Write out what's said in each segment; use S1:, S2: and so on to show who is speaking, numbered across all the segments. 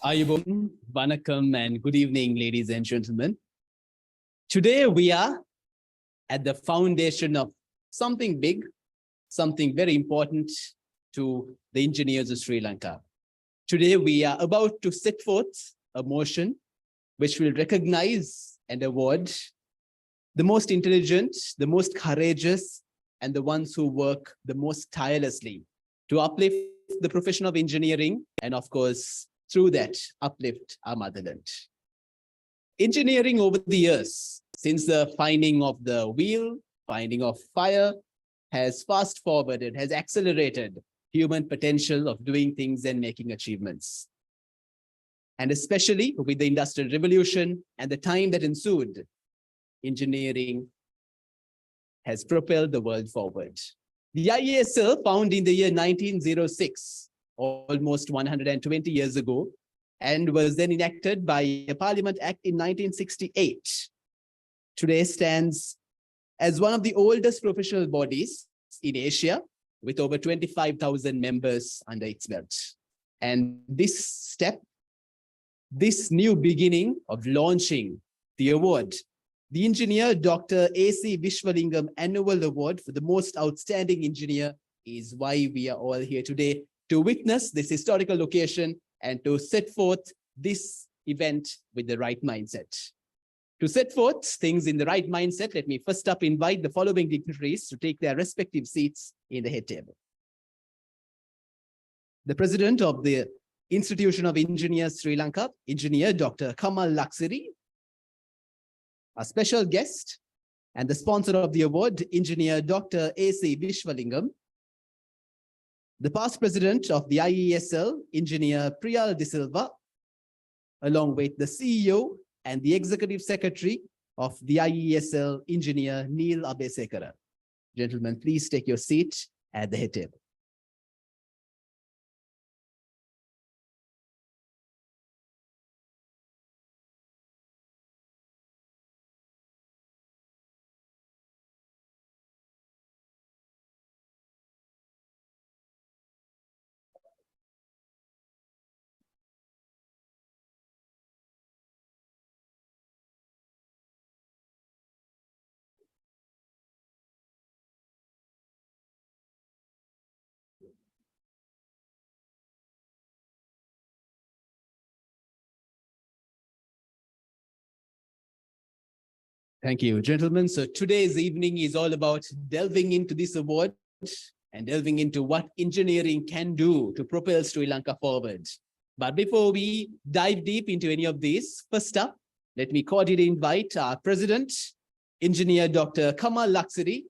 S1: Ayubon, Vanakkam, and good evening, ladies and gentlemen. Today we are at the foundation of something big, something very important to the engineers of Sri Lanka. Today we are about to set forth a motion which will recognize and award the most intelligent, the most courageous, and the ones who work the most tirelessly to uplift the profession of engineering and, of course, through that, uplift our motherland. Engineering over the years, since the finding of the wheel, finding of fire, has fast forwarded, has accelerated human potential of doing things and making achievements. And especially with the Industrial Revolution and the time that ensued, engineering has propelled the world forward. The IESL, found in the year 1906, almost 120 years ago, and was then enacted by a Parliament Act in 1968. Today stands as one of the oldest professional bodies in Asia, with over 25,000 members under its belt. And this step, this new beginning of launching the award, the Engineer Dr. A.C. Visvalingam Annual Award for the Most Outstanding Engineer, is why we are all here today, to witness this historical occasion and to set forth this event with the right mindset. To set forth things in the right mindset, let me first up invite the following dignitaries to take their respective seats in the head table. The President of the Institution of Engineers Sri Lanka, Engineer Dr. Kamal Laksiri. A special guest and the sponsor of the award, Engineer Dr. A.C. Visvalingam. The past president of the IESL, Engineer Priyal De Silva, along with the CEO and the executive secretary of the IESL, Engineer Neil Abesekara. Gentlemen, please take your seat at the head table. Thank you, gentlemen. So today's evening is all about delving into this award and delving into what engineering can do to propel Sri Lanka forward. But before we dive deep into any of these, first up, let me cordially invite our President, Engineer Dr. Kamal Laksiri,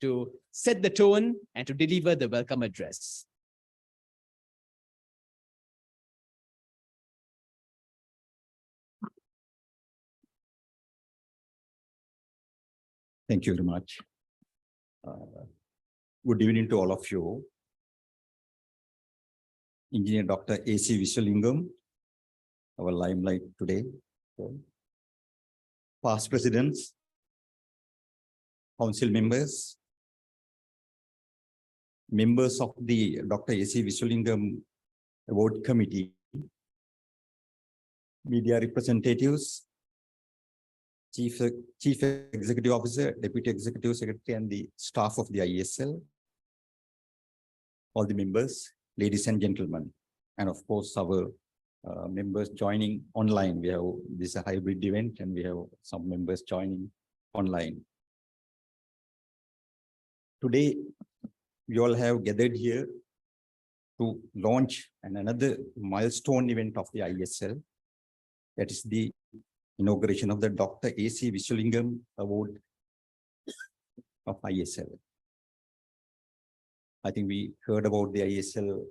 S1: to set the tone and to deliver the welcome address.
S2: Thank you very much. Good evening to all of you. Engineer Dr. A.C. Visvalingam, our limelight today. Past presidents, council members, members of the Dr. A.C. Visvalingam Award Committee, media representatives, Chief Executive Officer, Deputy Executive Secretary, and the staff of the IESL, all the members, ladies and gentlemen, and of course our members joining online. We have this is a hybrid event, and we have some members joining online. Today, we all have gathered here to launch another milestone event of the IESL. That is the inauguration of the Dr. A.C. Visvalingam Award of IESL. I think we heard about the IESL,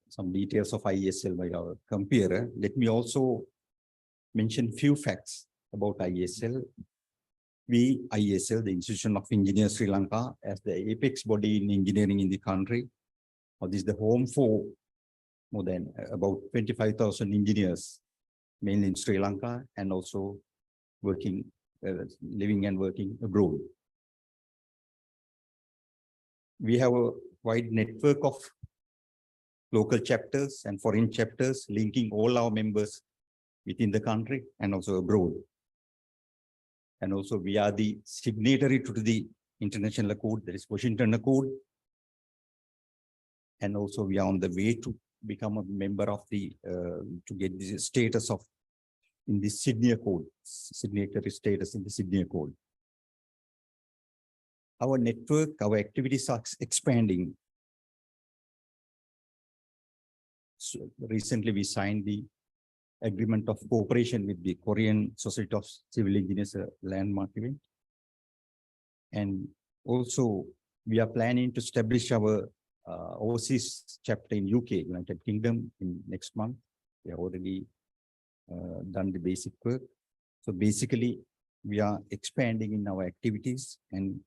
S2: some details of IESL by our compeer. Let me also mention few facts about IESL. We, IESL, the Institution of Engineers Sri Lanka, as the apex body in engineering in the country, this is the home for more than about 25,000 engineers, mainly in Sri Lanka, and also working, living and working abroad. We have a wide network of local chapters and foreign chapters, linking all our members within the country and also abroad. And also we are the signatory to the international accord, that is Washington Accord. And also we are on the way to become a member of the, to get the status of in the Sydney Accord, signatory status in the Sydney Accord. Our network, our activities are expanding. So recently we signed the agreement of cooperation with the Korean Society of Civil Engineers, landmark event. And also we are planning to establish our overseas chapter in UK, United Kingdom, in next month. We have already done the basic work. So basically we are expanding in our activities and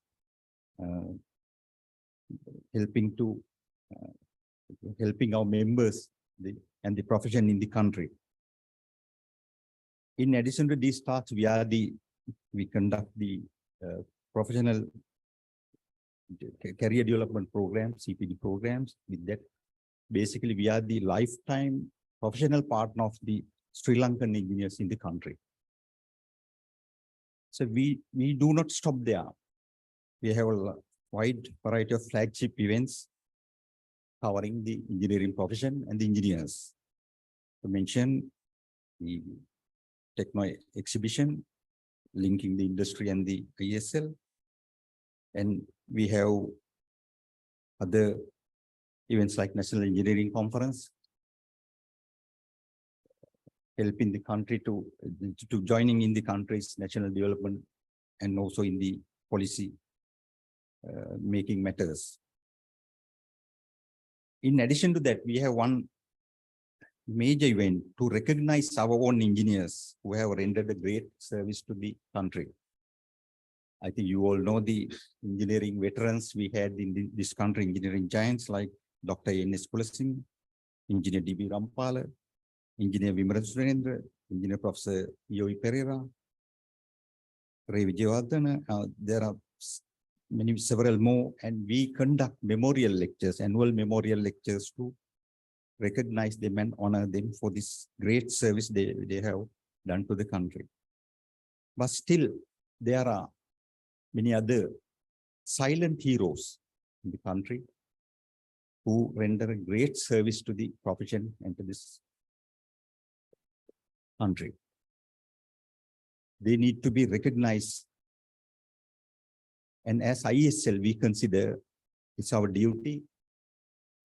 S2: helping our members and the profession in the country. In addition to these tasks, we conduct the professional career development programs, CPD programs. With that, basically we are the lifetime professional partner of the Sri Lankan engineers in the country. So we do not stop there. We have a wide variety of flagship events covering the engineering profession and the engineers. To mention the Techno exhibition, linking the industry and the ISL. And we have other events like National Engineering Conference, helping the country to joining in the country's national development and also in the policy making matters. In addition to that, we have one major event to recognize our own engineers who have rendered a great service to the country. I think you all know the engineering veterans we had in this country, engineering giants like Dr. N.S. Kulasinghe, Engineer D.B. Rampala, Engineer Vimara Surendra, Engineer Professor E.O.E. Pereira, Ray Vijayawardena. There are several more, and we conduct memorial lectures, annual memorial lectures to recognize them and honor them for this great service they have done to the country. But still, there are many other silent heroes in the country who render a great service to the profession and to this country. They need to be recognized. And as ISL, we consider it's our duty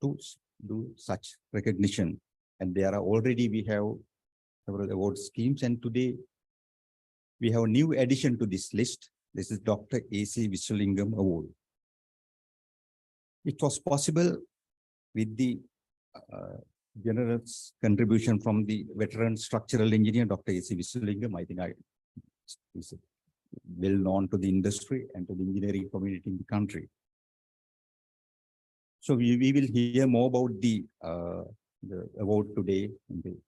S2: to do such recognition. And there are already, we have several award schemes. And today we have a new addition to this list. This is Dr. A.C. Visvalingam Award. It was possible with the generous contribution from the veteran structural engineer, Dr. A.C. Visvalingam. I think is well known to the industry and to the engineering community in the country. So we will hear more about the award today in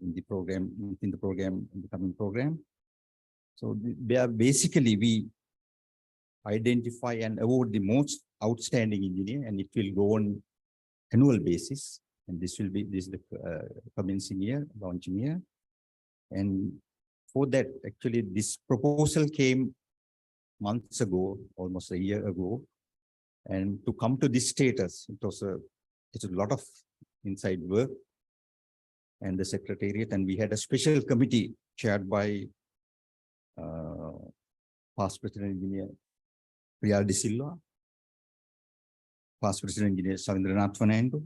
S2: the program, in the coming program. So basically we identify and award the most outstanding engineer, and it will go on annual basis. And this is the commencing year, launching year. And for that, actually, this proposal came months ago, almost a year ago. And to come to this status, it's a lot of inside work and the secretariat. And we had a special committee chaired by past President Engineer Priyal De Silva, past President Engineer Savindranath Fernando,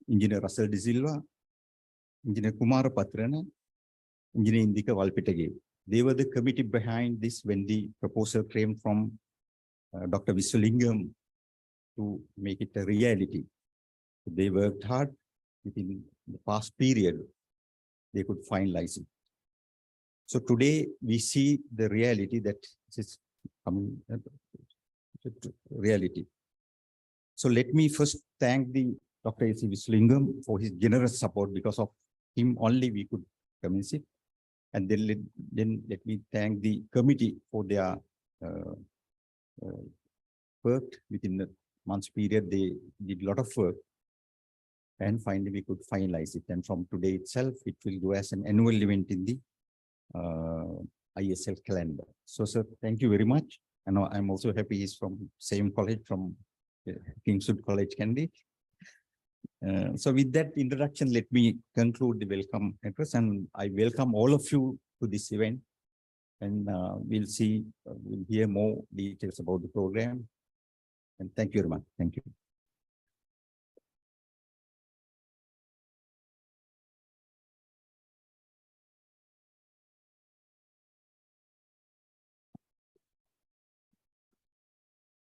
S2: Engineer Russell De Silva, Engineer Kumara Patrana, Engineer Indika Valpitage. They were the committee behind this when the proposal came from Dr. Visvalingam to make it a reality. They worked hard within the past period. They could finalize it. So today we see the reality that is coming reality. So let me first thank the Dr. A.C. Visvalingam for his generous support. Because of him only we could commence it. And then let me thank the committee for their work within the months period, they did a lot of work. And finally, we could finalize it. And from today itself, it will go as an annual event in the ISL calendar. So, sir, thank you very much. And I'm also happy he's from same college, from Kingswood College, Candy. So with that introduction, let me conclude the welcome address, and I welcome all of you to this event. And we'll hear more details about the program. And thank you very much. Thank you.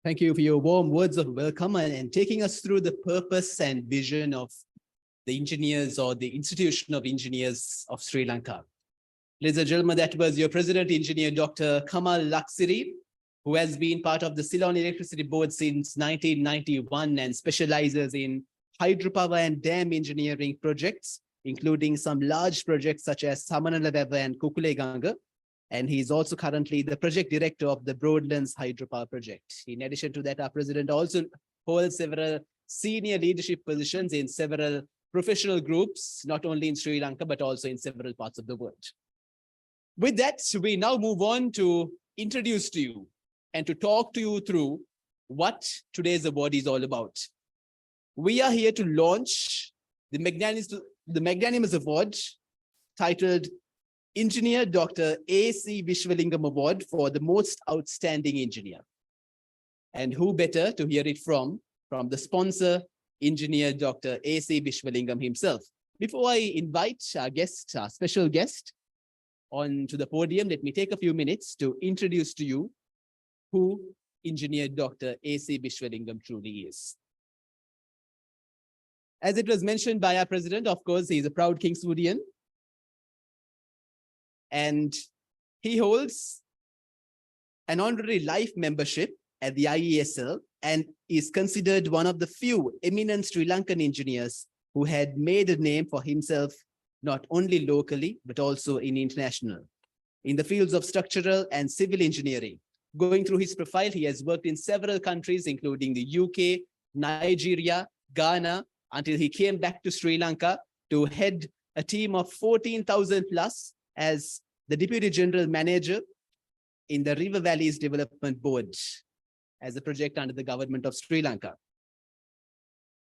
S1: Thank you for your warm words of welcome and taking us through the purpose and vision of the engineers or the Institution of Engineers of Sri Lanka. Ladies and gentlemen, that was your President Engineer, Dr. Kamal Laksiri, who has been part of the Ceylon Electricity Board since 1991 and specializes in hydropower and dam engineering projects, including some large projects such as Samanalaweva and Kukuleganga. And he's also currently the project director of the Broadlands Hydropower Project. In addition to that, our president also holds several senior leadership positions in several professional groups, not only in Sri Lanka, but also in several parts of the world. With that, we now move on to introduce to you and to talk to you through what today's award is all about. We are here to launch the magnanimous award titled Engineer Dr. A.C. Visvalingam Award for the Most Outstanding Engineer. And who better to hear it from the sponsor, Engineer Dr. A.C. Visvalingam himself. Before I invite our guest, our special guest, onto the podium, let me take a few minutes to introduce to you who Engineer Dr. A.C. Visvalingam truly is. As it was mentioned by our president, of course, he is a proud Kingswoodian. And he holds an honorary life membership at the IESL and is considered one of the few eminent Sri Lankan engineers who had made a name for himself, not only locally, but also in international, in the fields of structural and civil engineering. Going through his profile, he has worked in several countries, including the UK, Nigeria, Ghana, until he came back to Sri Lanka to head a team of 14,000 plus as the Deputy General Manager in the River Valleys Development Board as a project under the government of Sri Lanka.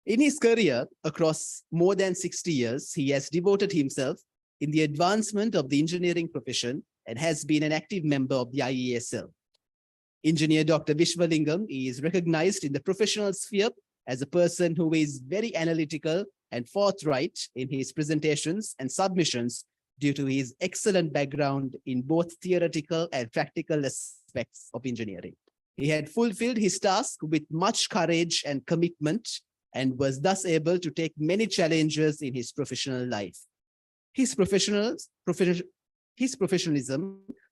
S1: In his career across more than 60 years, he has devoted himself in the advancement of the engineering profession and has been an active member of the IESL. Engineer Dr. Visvalingam is recognized in the professional sphere as a person who is very analytical and forthright in his presentations and submissions due to his excellent background in both theoretical and practical aspects of engineering. He had fulfilled his task with much courage and commitment and was thus able to take many challenges in his professional life. His professionalism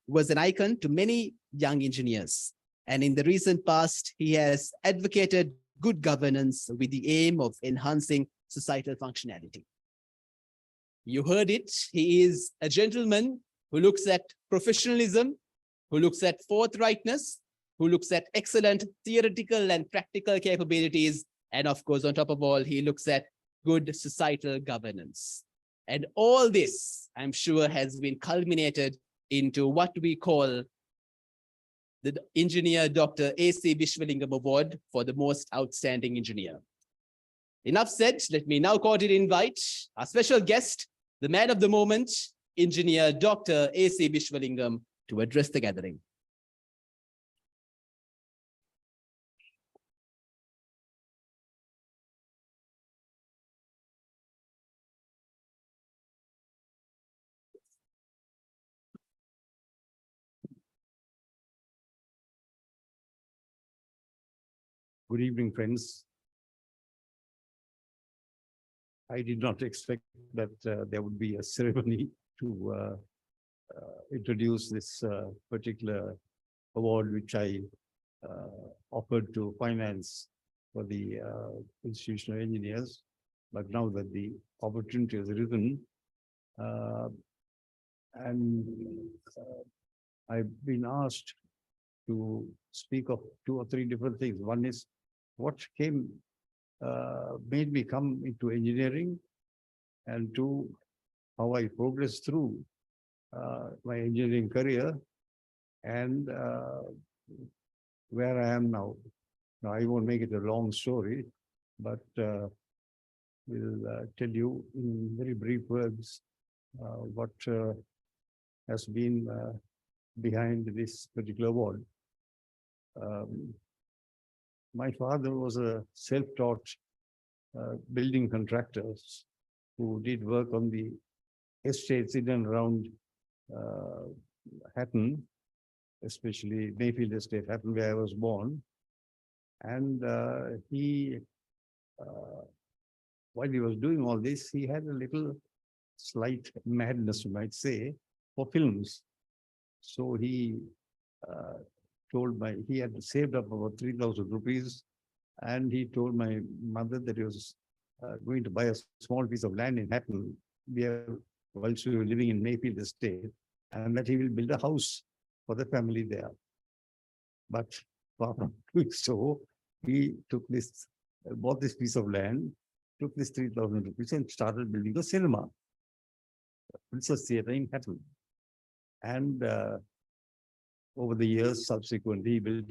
S1: was an icon to many young engineers. And in the recent past, he has advocated good governance with the aim of enhancing societal functionality. You heard it. He is a gentleman who looks at professionalism, who looks at forthrightness, who looks at excellent theoretical and practical capabilities. And of course, on top of all, he looks at good societal governance. And all this, I'm sure, has been culminated into what we call the Engineer Dr. A.C. Visvalingam Award for the Most Outstanding Engineer. Enough said, let me now cordially invite our special guest, the man of the moment, Engineer Dr. A.C. Visvalingam, to address the gathering.
S3: Good evening, friends. I did not expect that there would be a ceremony to introduce this particular award, which I offered to finance for the institutional engineers. But now that the opportunity has arisen, and I've been asked to speak of 2 or 3 different things. One is what came, made me come into engineering, and to how I progressed through my engineering career, and where I am now. Now, I won't make it a long story, but will tell you in very brief words what has been behind this particular award. My father was a self-taught building contractor who did work on the estates in and around Hatton, especially Mayfield Estate, Hatton, where I was born. And he, while he was doing all this, he had a little slight madness, you might say, for films. So he he had saved up about 3,000 rupees, and he told my mother that he was going to buy a small piece of land in Hatton, whilst we were living in Mayfield Estate, and that he will build a house for the family there. But far from doing so, he took this, bought this piece of land, took this 3,000 rupees and started building a cinema, Princess Theatre in Hatton. And over the years, subsequently, he built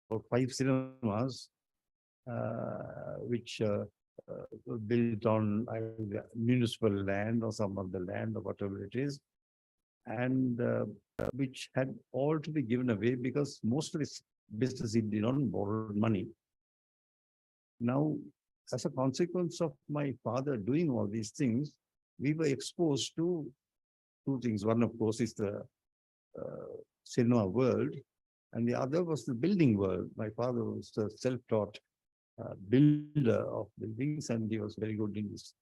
S3: about 5 cinemas, which were built on either municipal land or some of the land or whatever it is, and which had all to be given away because most of his business he did on borrowed money. Now, as a consequence of my father doing all these things, we were exposed to 2 things. One, of course, is the cinema world, and the other was the building world. My father was a self-taught builder of buildings, and he was very good in his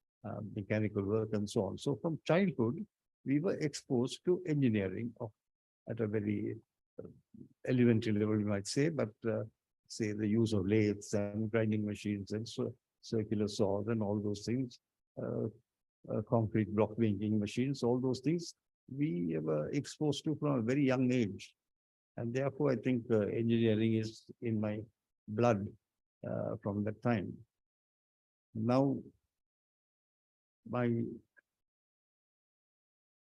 S3: mechanical work and so on. So from childhood, we were exposed to engineering at a very elementary level, you might say, but say the use of lathes and grinding machines and circular saws and all those things, concrete block making machines, all those things we were exposed to from a very young age. And therefore, I think engineering is in my blood from that time. Now, my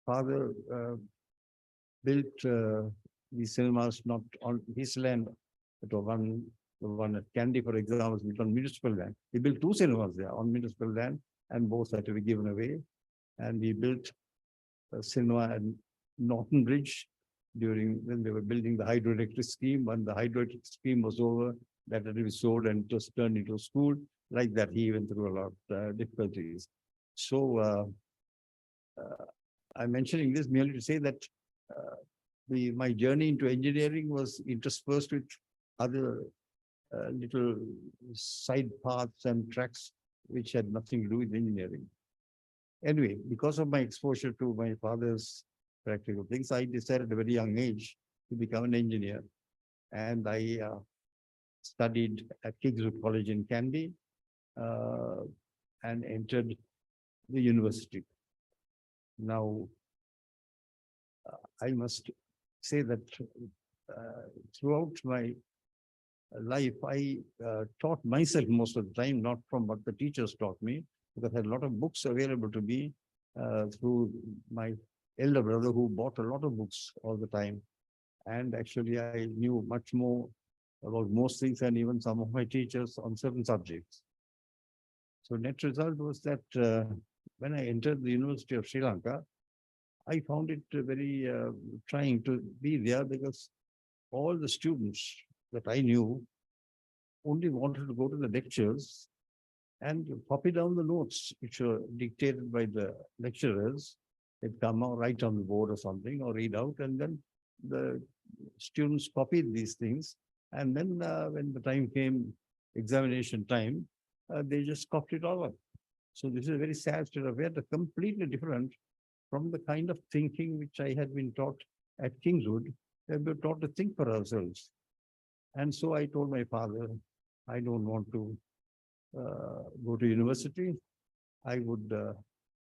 S3: father built these cinemas not on his land, but the one at Kandy, for example, was built on municipal land. He built 2 cinemas there on municipal land, and both had to be given away. And he built a cinema at Norton Bridge when they were building the hydroelectric scheme. When the hydroelectric scheme was over, that had to be sold and just turned into a school. Like that, he went through a lot of difficulties. So I'm mentioning this merely to say that my journey into engineering was interspersed with other little side paths and tracks which had nothing to do with engineering. Anyway, because of my exposure to my father's practical things, I decided at a very young age to become an engineer. And I studied at Kingswood College in Kandy and entered the university. Now, I must say that throughout my life, I taught myself most of the time, not from what the teachers taught me, because I had a lot of books available to me through my elder brother who bought a lot of books all the time. And actually, I knew much more about most things than even some of my teachers on certain subjects. So net result was that when I entered the University of Sri Lanka, I found it very trying to be there because all the students that I knew only wanted to go to the lectures and copy down the notes which were dictated by the lecturers. They'd come or write on the board or something or read out, and then the students copied these things. And then when the time came, examination time, they just copied it all up. So this is a very sad state of affairs, completely different from the kind of thinking which I had been taught at Kingswood. We were taught to think for ourselves. And so I told my father, I don't want to go to university. I would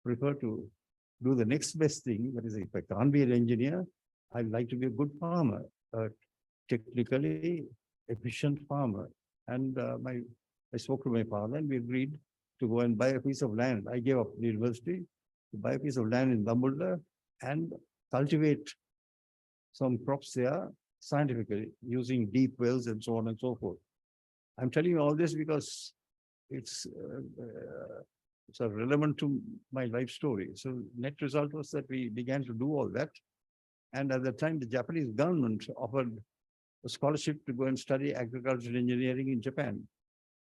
S3: prefer to do the next best thing. That is, if I can't be an engineer, I'd like to be a good farmer, a technically efficient farmer. And my I spoke to my father and we agreed to go and buy a piece of land. I gave up the university to buy a piece of land in Dumbledore and cultivate some crops there scientifically using deep wells and so on and so forth. I'm telling you all this because it's relevant to my life story. So net result was that we began to do all that. And at the time, the Japanese government offered a scholarship to go and study agricultural engineering in Japan.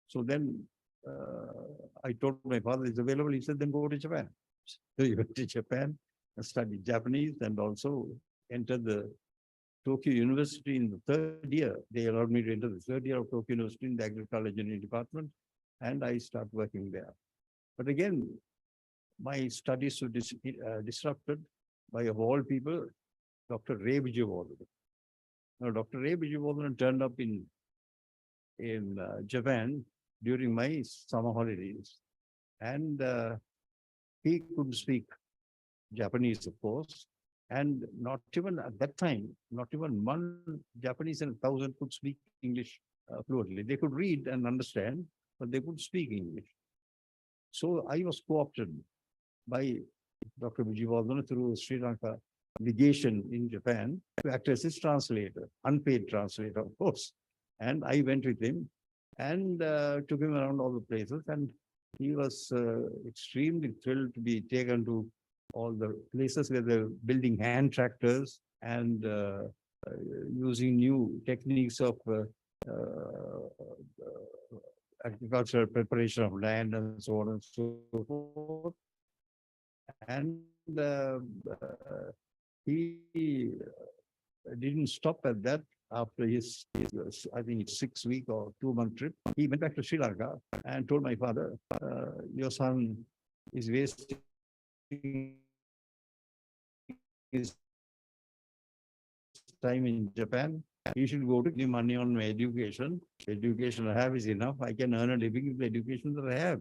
S3: So then I told my father it's available. He said, then go to Japan. So he went to Japan and studied Japanese and also entered the Tokyo University in the third year. They allowed me to enter the third year of Tokyo University in the agricultural engineering department. And I started working there. But again, my studies were disrupted by, of all people, Dr. Ray Vijayawardena. Now, Dr. Ray Vijayawardena turned up in Japan during my summer holidays. And he couldn't speak Japanese, of course. And not even at that time, not even one Japanese in 1,000 could speak English fluently. They could read and understand, but they could speak English. So I was co-opted by Dr. Visvalingam through Sri Lanka legation in Japan to act as his translator, unpaid translator, of course. And I went with him and took him around all the places. And he was extremely thrilled to be taken to all the places where they're building hand tractors and using new techniques of agricultural preparation of land and so on and so forth. And he didn't stop at that. After his I think it's 6-week or 2-month trip, he went back to Sri Lanka and told my father, your son is wasting his time in Japan. He should go to give money on my education. The education I have is enough. I can earn a living with the education that I have.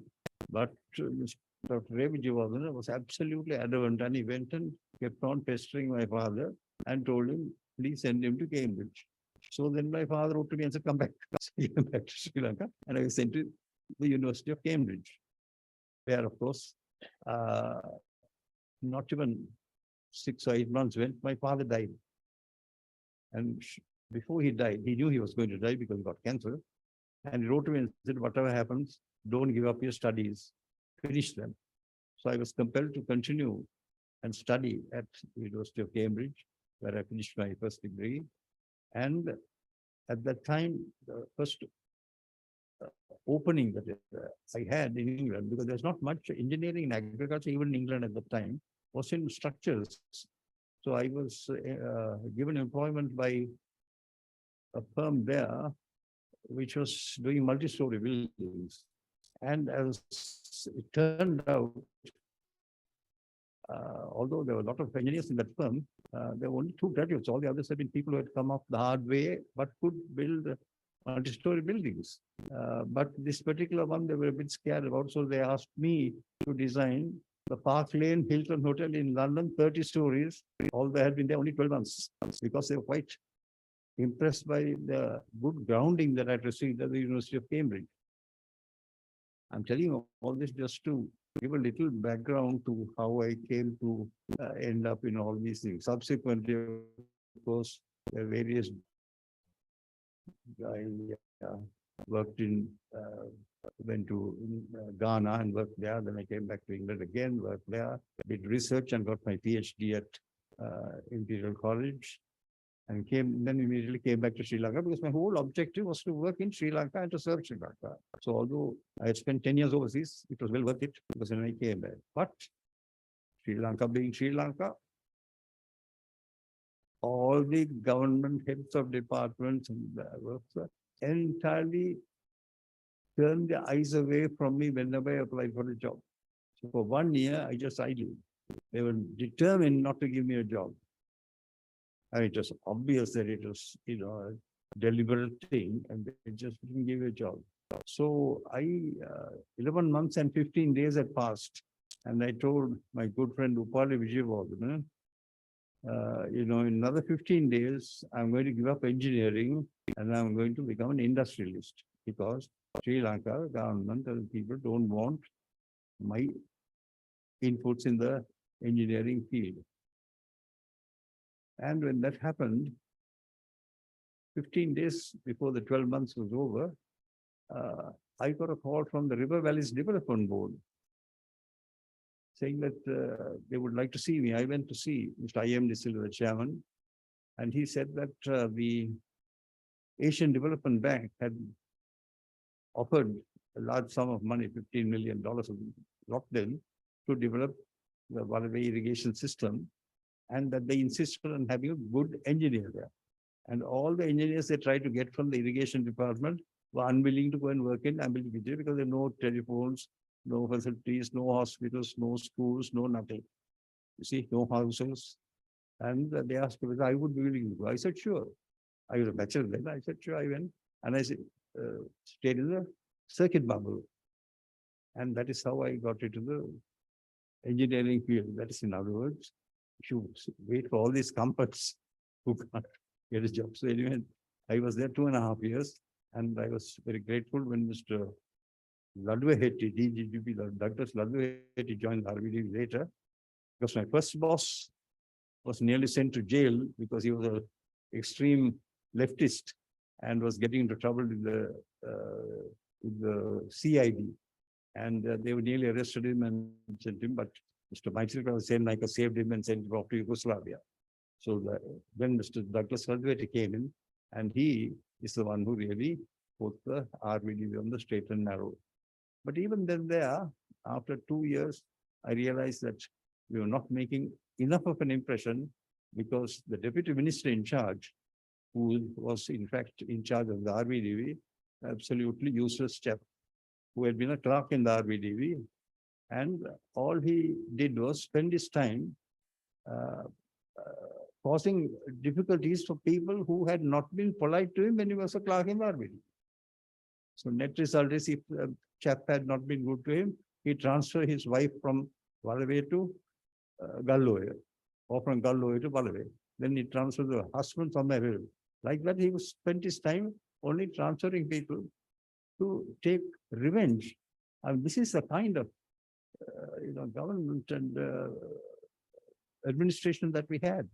S3: But Dr. Ray Vijayawardena was absolutely adamant, and he went and kept on pestering my father and told him, please send him to Cambridge. So then my father wrote to me and said, come back. So he came back to Sri Lanka, and I was sent to the University of Cambridge, where, of course, not even 6 or 8 months went, my father died. And before he died, he knew he was going to die because he got cancer. And he wrote to me and said, whatever happens, don't give up your studies, finish them. So I was compelled to continue and study at the University of Cambridge, where I finished my first degree. And at that time, the first opening that I had in England, because there's not much engineering in agriculture, even in England at the time, was in structures. So I was given employment by a firm there, which was doing multi-story buildings. And as it turned out, although there were a lot of engineers in that firm, there were only 2 graduates. All the others had been people who had come up the hard way, but could build multi-story buildings. But this particular one, they were a bit scared about, so they asked me to design the Park Lane Hilton Hotel in London, 30 stories. Although I had been there only 12 months, because they were quite impressed by the good grounding that I'd received at the University of Cambridge. I'm telling you all this just to give a little background to how I came to end up in all these things. Subsequently, of course, there are various, I worked in, went to Ghana and worked there. Then I came back to England again, worked there, did research and got my PhD at Imperial College. And then immediately came back to Sri Lanka, because my whole objective was to work in Sri Lanka and to serve Sri Lanka. So although I had spent 10 years overseas, it was well worth it, because then I came back. But Sri Lanka being Sri Lanka, all the government heads of departments and works entirely turned their eyes away from me whenever I applied for a job. So for 1 year, I just idled. They were determined not to give me a job. And it was obvious that it was, a deliberate thing, and they just didn't give a job. So 11 months and 15 days had passed, and I told my good friend Upali Vijayawardena, in another 15 days, I'm going to give up engineering and I'm going to become an industrialist, because Sri Lanka government and people don't want my inputs in the engineering field. And when that happened, 15 days before the 12 months was over, I got a call from the River Valleys Development Board saying that they would like to see me. I went to see Mr. I.M. De Silva, the chairman, and he said that the Asian Development Bank had offered a large sum of money, $15 million, locked in, to develop the waterway irrigation system, and that they insisted on having a good engineer there. And all the engineers they tried to get from the irrigation department were unwilling to go and work in Ambili because there are no telephones, no facilities, no hospitals, no schools, no nothing. You see, no houses. And they asked me whether I would be willing to go. I said, sure. I was a bachelor then. I said, sure, I went. And I stayed in the circuit bubble. And that is how I got into the engineering field. That is, in other words, you wait for all these comforts who can't get a job. So anyway, I was there 2.5 years. And I was very grateful when Mr. Ladwehetty, DGGP, Douglas Ladwehetty joined RVD later, because my first boss was nearly sent to jail because he was an extreme leftist and was getting into trouble with the CID. And they were nearly arrested him and sent him, but Mr. Maitrika Sennaika saved him and sent him off to Yugoslavia. So then Mr. Douglas Ladwehetty came in, and he is the one who really put the RVD on the straight and narrow. But even then after 2 years, I realized that we were not making enough of an impression because the deputy minister in charge, who was in fact in charge of the RVDV, absolutely useless chap, who had been a clerk in the RVDV, and all he did was spend his time causing difficulties for people who had not been polite to him when he was a clerk in the RVDV. So net result is, if the chap had not been good to him, he transferred his wife from Wallaby to Galloy, or from Galloy to Wallaby. Then he transferred the husband somewhere else. Like that, he spent his time only transferring people to take revenge. And this is the kind of government and administration that we had.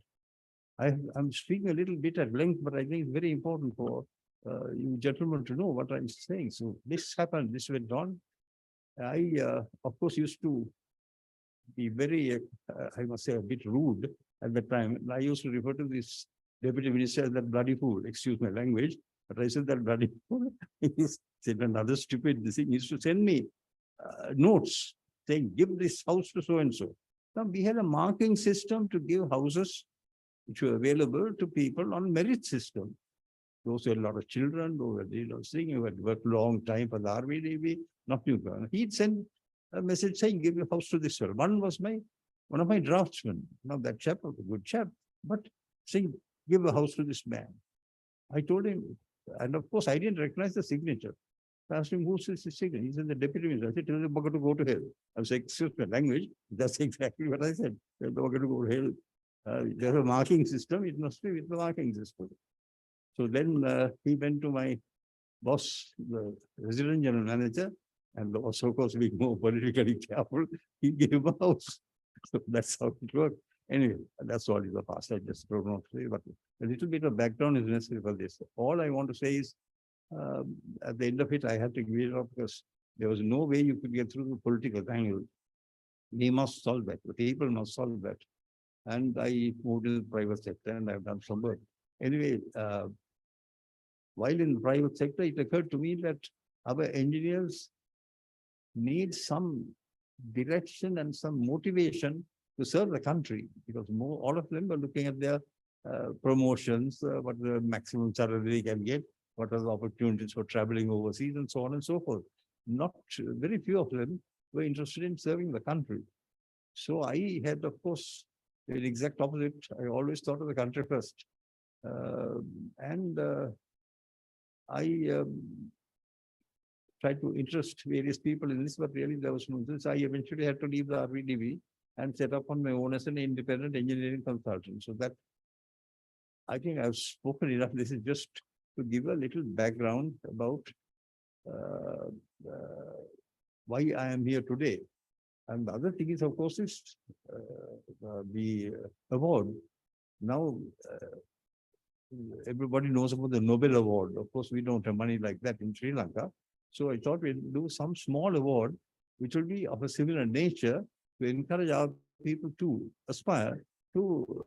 S3: I'm speaking a little bit at length, but I think it's very important for you gentlemen to know what I'm saying. So this happened, this went on. I, of course, used to be very, I must say, a bit rude at the time. I used to refer to this deputy minister as that bloody fool, excuse my language, but I said that bloody fool. He said another stupid thing. He used to send me notes saying, give this house to so-and-so. Now, we had a marking system to give houses which were available to people on merit system. Those who had a lot of children, those who had worked a long time for the RVDB, not new. He'd send a message saying, give your house to this fellow. One of my draftsmen. Now that chap was a good chap, but saying, give a house to this man. I told him, and of course I didn't recognize the signature. I asked him, who's this signature? He said, the deputy minister. I said, tell the bugger to go to hell. I was like, excuse my language. That's exactly what I said. Tell the bugger to go to hell. There's a marking system. It must be with the marking system. So then he went to my boss, the resident general manager, and the boss, of course, being more politically careful, he gave him a house. So that's how it worked. Anyway, that's all in the past. I just don't know to say, but a little bit of background is necessary for this. All I want to say is, at the end of it, I had to give it up because there was no way you could get through the political angle. We must solve that. The people must solve that. And I moved to the private sector and I've done some work. Anyway, while in the private sector, it occurred to me that our engineers need some direction and some motivation to serve the country, because all of them are looking at their promotions, what the maximum salary they can get, what are the opportunities for traveling overseas, and so on and so forth. Not very few of them were interested in serving the country. So I had, of course, the exact opposite. I always thought of the country first. I tried to interest various people in this, but really there was no sense. I eventually had to leave the RVDV and set up on my own as an independent engineering consultant. So that, I think I've spoken enough. This is just to give a little background about uh, uh, why I am here today. And the other thing is, of course, is the award. Now, everybody knows about the Nobel Award. Of course, we don't have money like that in Sri Lanka. So I thought we'd do some small award, which will be of a similar nature to encourage our people to aspire to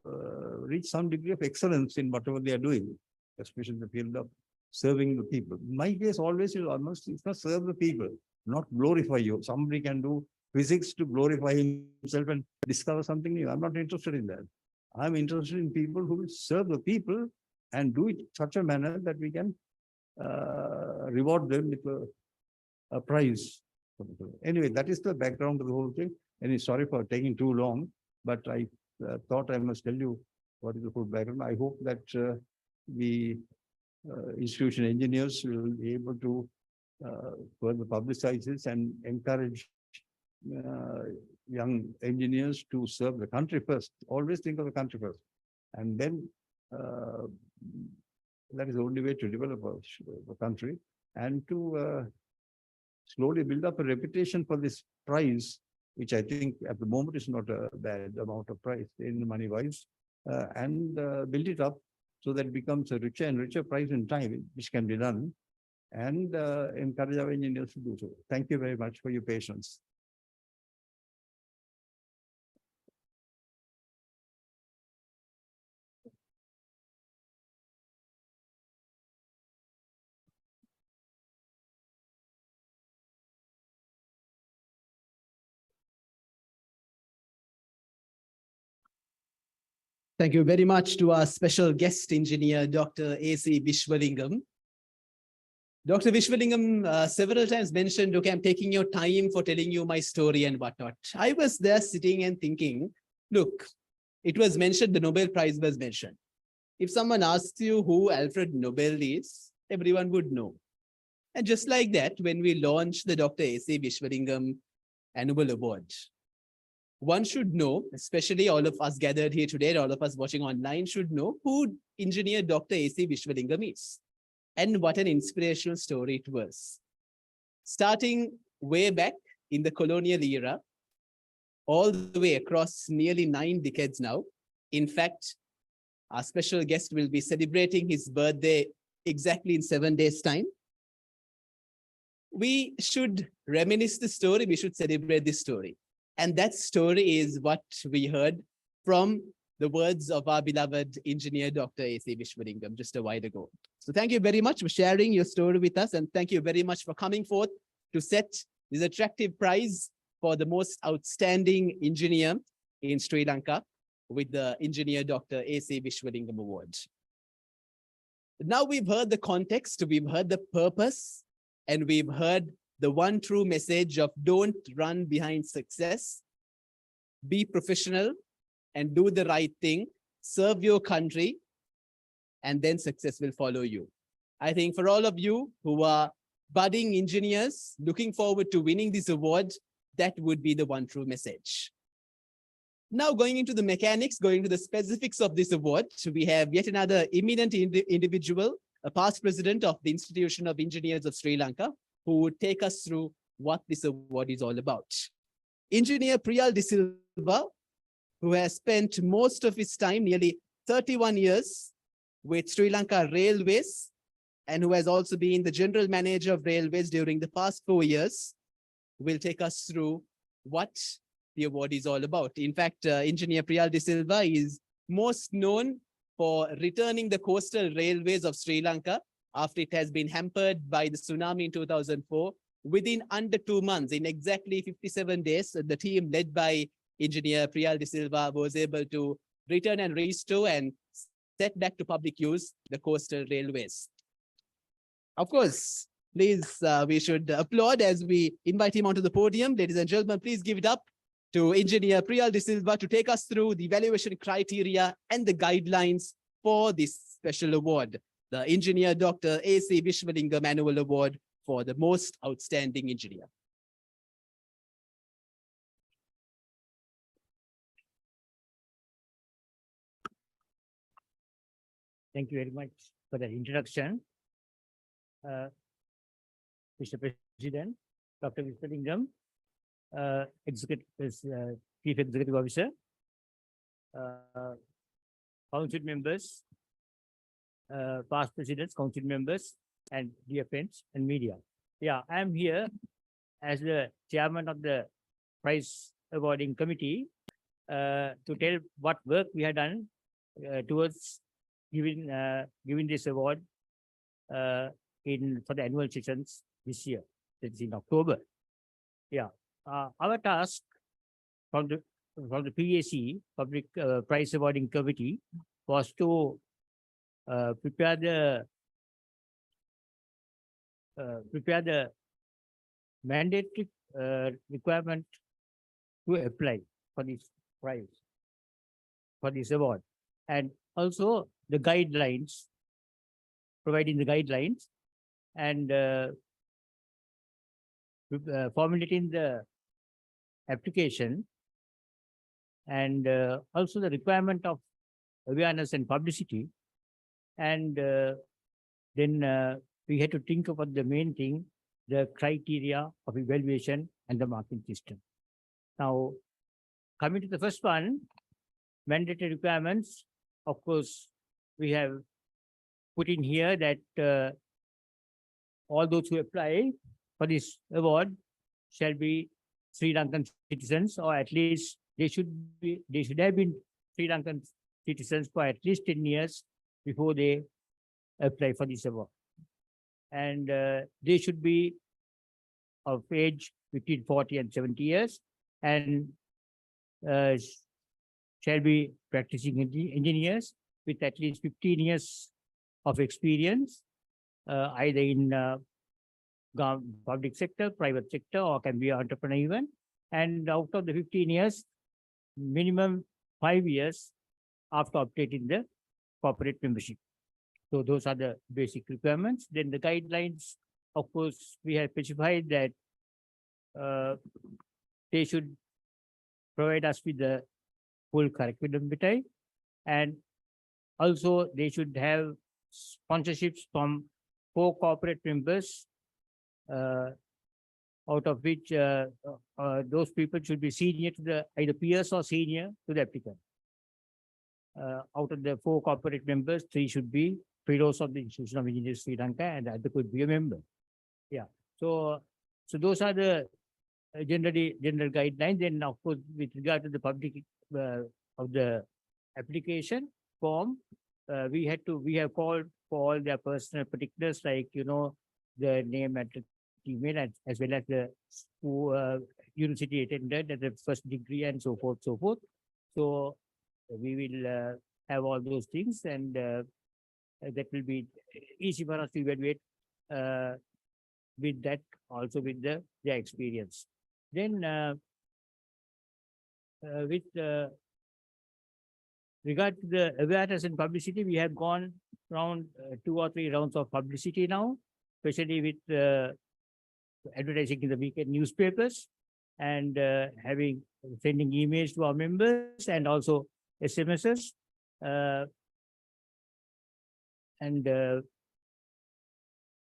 S3: reach some degree of excellence in whatever they are doing, especially in the field of serving the people. My case always is almost, it's not serve the people, not glorify you. Somebody can do physics to glorify himself and discover something new. I'm not interested in that. I'm interested in people who will serve the people and do it in such a manner that we can reward them with a prize. Anyway, that is the background of the whole thing. And sorry for taking too long, but I thought I must tell you what is the full background. I hope that the institution engineers will be able to further publicize this and encourage young engineers to serve the country first. Always think of the country first. And then that is the only way to develop a country and to slowly build up a reputation for this prize, which I think at the moment is not a bad amount of price in money wise, and build it up so that it becomes a richer and richer prize in time, which can be done, and encourage our engineers to do so. Thank you very much for your patience.
S1: Thank you very much to our special guest engineer, Dr. A.C. Visvalingam. Dr. Visvalingam several times mentioned, okay, I'm taking your time for telling you my story and whatnot. I was there sitting and thinking, look, it was mentioned, the Nobel Prize was mentioned. If someone asks you who Alfred Nobel is, everyone would know. And just like that, when we launched the Dr. A.C. Visvalingam Annual Award, one should know, especially all of us gathered here today, all of us watching online should know who engineer Dr. A.C. Visvalingam is and what an inspirational story it was. Starting way back in the colonial era, all the way across nearly 9 decades now. In fact, our special guest will be celebrating his birthday exactly in 7 days' time. We should reminisce the story, we should celebrate this story. And that story is what we heard from the words of our beloved engineer, Dr. A.C. Visvalingam, just a while ago. So thank you very much for sharing your story with us. And thank you very much for coming forth to set this attractive prize for the most outstanding engineer in Sri Lanka with the engineer, Dr. A.C. Visvalingam Award. Now we've heard the context, we've heard the purpose, and we've heard the one true message of don't run behind success, be professional and do the right thing, serve your country, and then success will follow you. I think for all of you who are budding engineers looking forward to winning this award, that would be the one true message. Now going into the mechanics, going to the specifics of this award, we have yet another eminent individual, a past president of the Institution of Engineers of Sri Lanka, who would take us through what this award is all about. Engineer Priyal De Silva, who has spent most of his time, nearly 31 years, with Sri Lanka Railways, and who has also been the general manager of Railways during the past 4 years, will take us through what the award is all about. In fact, Engineer Priyal De Silva is most known for returning the coastal railways of Sri Lanka after it has been hampered by the tsunami in 2004. Within under 2 months, in exactly 57 days, the team led by Engineer Priyal De Silva was able to return and restore and set back to public use the coastal railways. Of course, please, we should applaud as we invite him onto the podium. Ladies and gentlemen, please give it up to Engineer Priyal De Silva to take us through the evaluation criteria and the guidelines for this special award, the Engineer Dr. A.C. Visvalingam Annual Award for the most outstanding engineer.
S4: Thank you very much for the introduction. Mr. President, Dr. Visvalingam, Chief Executive Officer, uh, council members, past presidents, council members, and dear friends and media. Yeah, I am here as the chairman of the prize awarding committee to tell what work we have done towards giving this award for the annual sessions this year. It's in October. Yeah, our task from the PAC, Public Prize Awarding Committee, was to prepare the mandatory requirement to apply for this prize, for this award, and also the guidelines, providing the guidelines, and formulating the application, and also the requirement of awareness and publicity. And then we had to think about the main thing, the criteria of evaluation and the marking system. Now, coming to the first one, mandatory requirements, of course, we have put in here that all those who apply for this award shall be Sri Lankan citizens, or at least they should have been Sri Lankan citizens for at least 10 years before they apply for this award. And they should be of age between 40 and 70 years, and shall be practicing engineers with at least 15 years of experience, either in public sector, private sector, or can be entrepreneur even. And out of the 15 years, minimum 5 years after obtaining the corporate membership. So those are the basic requirements. Then the guidelines, of course, we have specified that they should provide us with the full curriculum vitae, and also they should have sponsorships from 4 corporate members, out of which those people should be senior to the either peers or senior to the applicant. Out of the 4 corporate members, 3 should be fellows of the Institution of Engineers Sri Lanka, and the other could be a member. Yeah. So those are the general guidelines. Then, of course, with regard to the public of the application form, we have called for all their personal particulars, like the name, address, email, as well as the university attended at the first degree, and so forth, so forth. So we will have all those things, and that will be easy for us to evaluate with that, also with their experience. Then with regard to the awareness and publicity, we have gone around 2 or 3 rounds of publicity now, especially with advertising in the weekend newspapers, and sending emails to our members, and also SMSs. And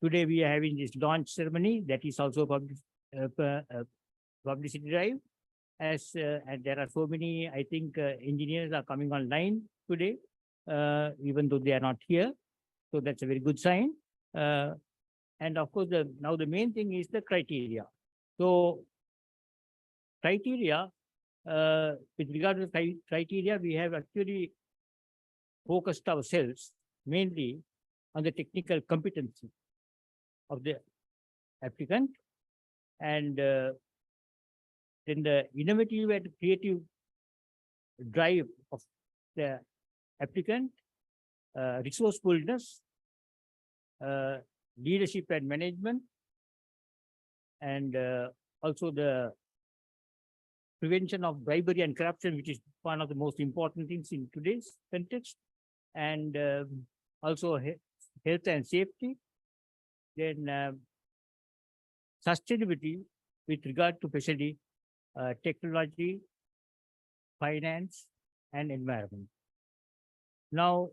S4: today we are having this launch ceremony that is also publicity drive. And there are so many, I think, engineers are coming online today, even though they are not here. So that's a very good sign. And of course, now the main thing is the criteria. So criteria, with regard to the criteria, we have actually focused ourselves mainly on the technical competency of the applicant, and then the innovative and creative drive of the applicant, resourcefulness, leadership and management, and also the prevention of bribery and corruption, which is one of the most important things in today's context, and also health and safety, then sustainability with regard to especially technology, finance, and environment. Now,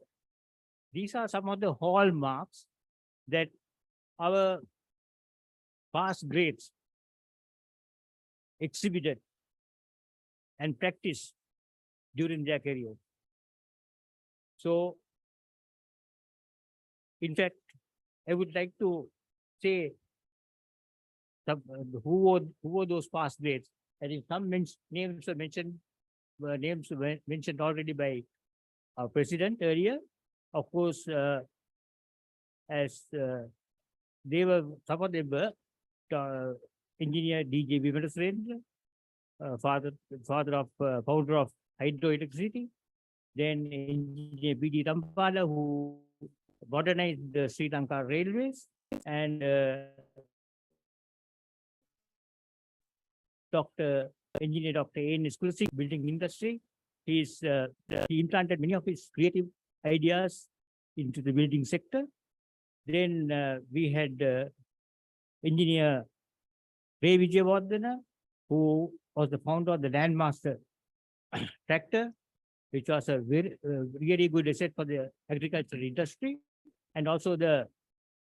S4: these are some of the hallmarks that our past greats exhibited and practiced during their career. So, in fact, I would like to say who were those past greats. I think some names were mentioned already by our president earlier. Of course, as they were, some of them were engineer D.J. Vimaleswarendra, founder of hydroelectricity. Then engineer B.D. Rampala, who modernized the Sri Lanka railways, and engineer Dr. A.N. Kulsi, building industry. He implanted many of his creative ideas into the building sector. Then we had engineer Ray Vijayawardena, who was the founder of the Landmaster tractor, which was a really good asset for the agricultural industry. And also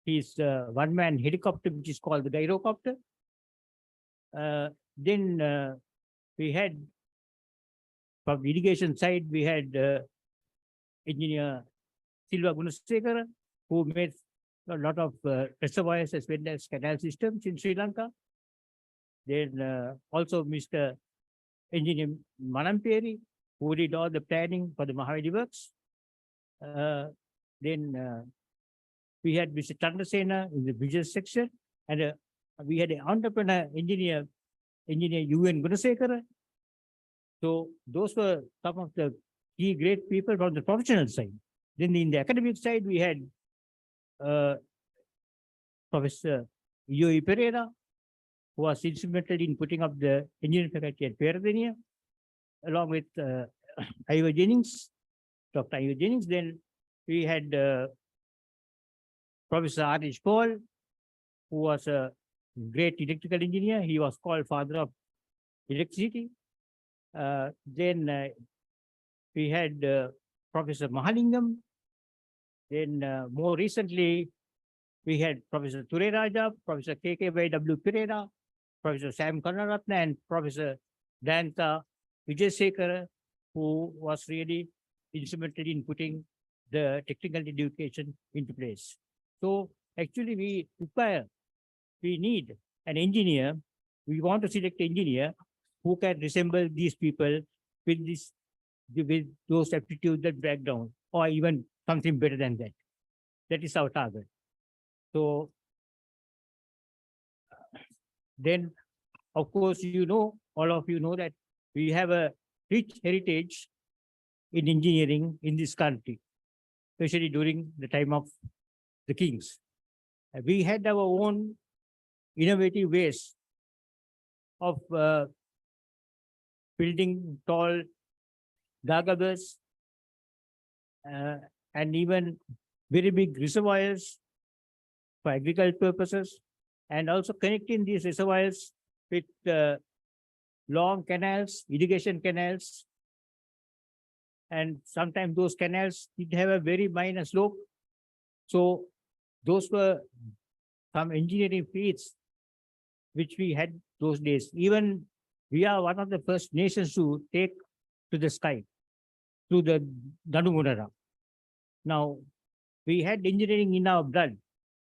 S4: his one-man helicopter, which is called the gyrocopter. Then we had, from the irrigation side, we had engineer Silva Gunasekara, who made a lot of reservoirs as well as canal systems in Sri Lanka. Then also Mr. Engineer Manamperi, who did all the planning for the Mahavedi works. Then we had Mr. Chandrasena in the business section, and we had an entrepreneur engineer U.N. Gunasekara. So those were some of the key great people from the professional side. Then in the academic side, we had Professor Yoi Pereira, who was instrumental in putting up the engineering faculty at Peradeniya, along with Ivor Jennings, Dr. Ivor Jennings. Then we had Professor Arish Paul, who was a great electrical engineer. He was called father of electricity. Then we had Professor Mahalingam. Then more recently, we had Professor Ture Raja, Professor K.K.Y.W. Pereira, Professor Sam Karnaratna, and Professor Danta Vijayasekara, who was really instrumental in putting the technical education into place. So actually we need an engineer. We want to select an engineer who can resemble these people with those aptitudes, that background, or even something better than that. That is our target. So then, of course, all of you know that we have a rich heritage in engineering in this country, especially during the time of the kings. We had our own innovative ways of building tall gagabas and even very big reservoirs for agricultural purposes, and also connecting these reservoirs with long canals, irrigation canals. And sometimes those canals did have a very minor slope. So those were some engineering feats which we had those days. Even we are one of the first nations to take to the sky through the Danumunara. Now, we had engineering in our blood,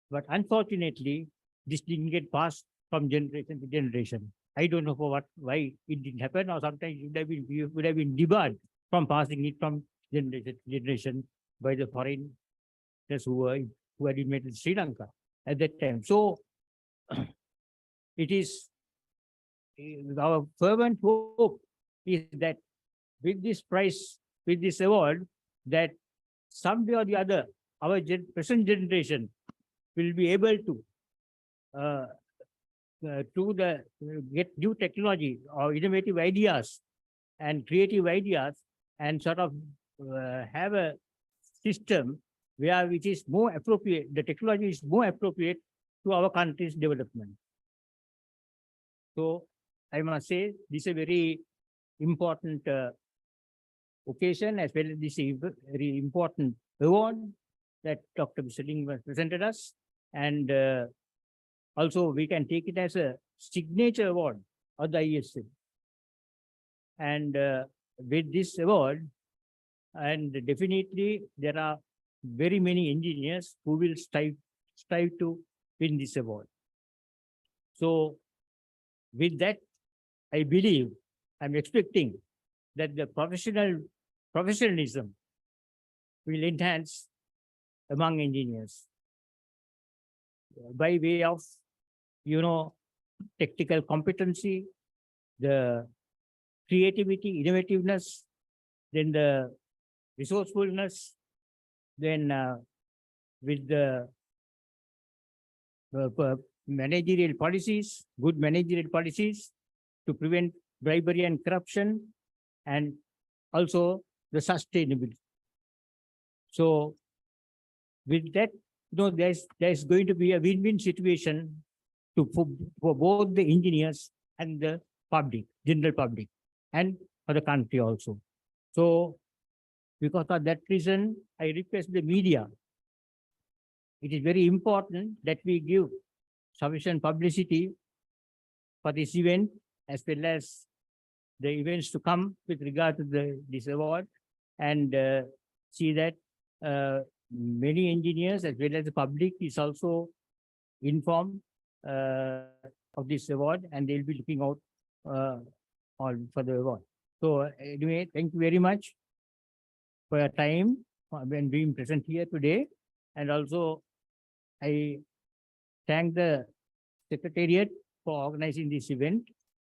S4: but unfortunately, this didn't get passed from generation to generation. I don't know why it didn't happen, or sometimes it would have been debarred from passing it from generation to generation by the foreigners who had invaded Sri Lanka at that time. So it is our fervent hope is that with this prize, with this award, that someday or the other, our present generation will be able to get new technology or innovative ideas and creative ideas, and sort of have a system which is more appropriate, the technology is more appropriate to our country's development. So I must say this is a very important occasion, as well as this very important award that Dr. Visvalingam presented us. And also we can take it as a signature award of the ISL. And with this award, and definitely there are very many engineers who will strive to win this award. So with that, I believe, I'm expecting that the professionalism will enhance among engineers by way of, technical competency, the creativity, innovativeness, then the resourcefulness, then with the managerial policies, good managerial policies to prevent bribery and corruption, and also the sustainability. So with that, there's going to be a win-win situation for both the engineers and the public, general public, and for the country also. So because of that reason, I request the media. It is very important that we give sufficient publicity for this event, as well as the events to come with regard to this award, and see that many engineers as well as the public is also informed of this award, and they'll be looking out for the award. So anyway, thank you very much for your time when being present here today. And also I thank the Secretariat for organizing this event,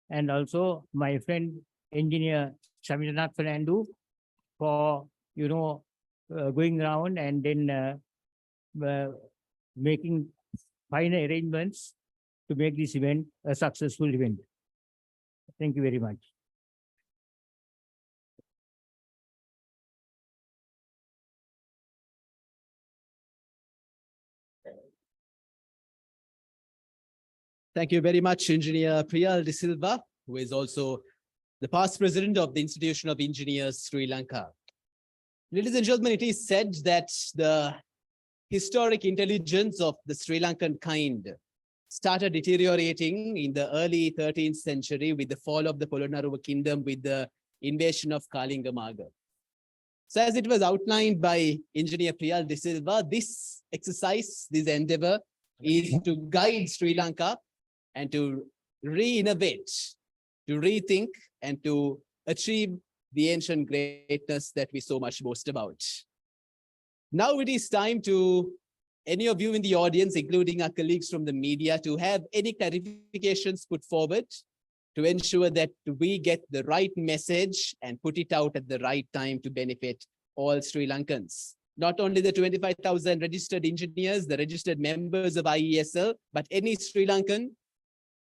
S4: and also my friend engineer Shaminath Fernando for going around and then making final arrangements to make this event a successful event. Thank you very much.
S1: Thank you very much, Engineer Priyal De Silva, who is also the past president of the Institution of Engineers, Sri Lanka. Ladies and gentlemen, it is said that the historic intelligence of the Sri Lankan kind started deteriorating in the early 13th century with the fall of the Polonnaruwa kingdom, with the invasion of Kalingamaga. So as it was outlined by Engineer Priyal De Silva, this exercise, this endeavor is to guide Sri Lanka and to re-innovate, to rethink, and to achieve the ancient greatness that we so much boast about. Now it is time to any of you in the audience, including our colleagues from the media, to have any clarifications put forward to ensure that we get the right message and put it out at the right time to benefit all Sri Lankans. Not only the 25,000 registered engineers, the registered members of IESL, but any Sri Lankan,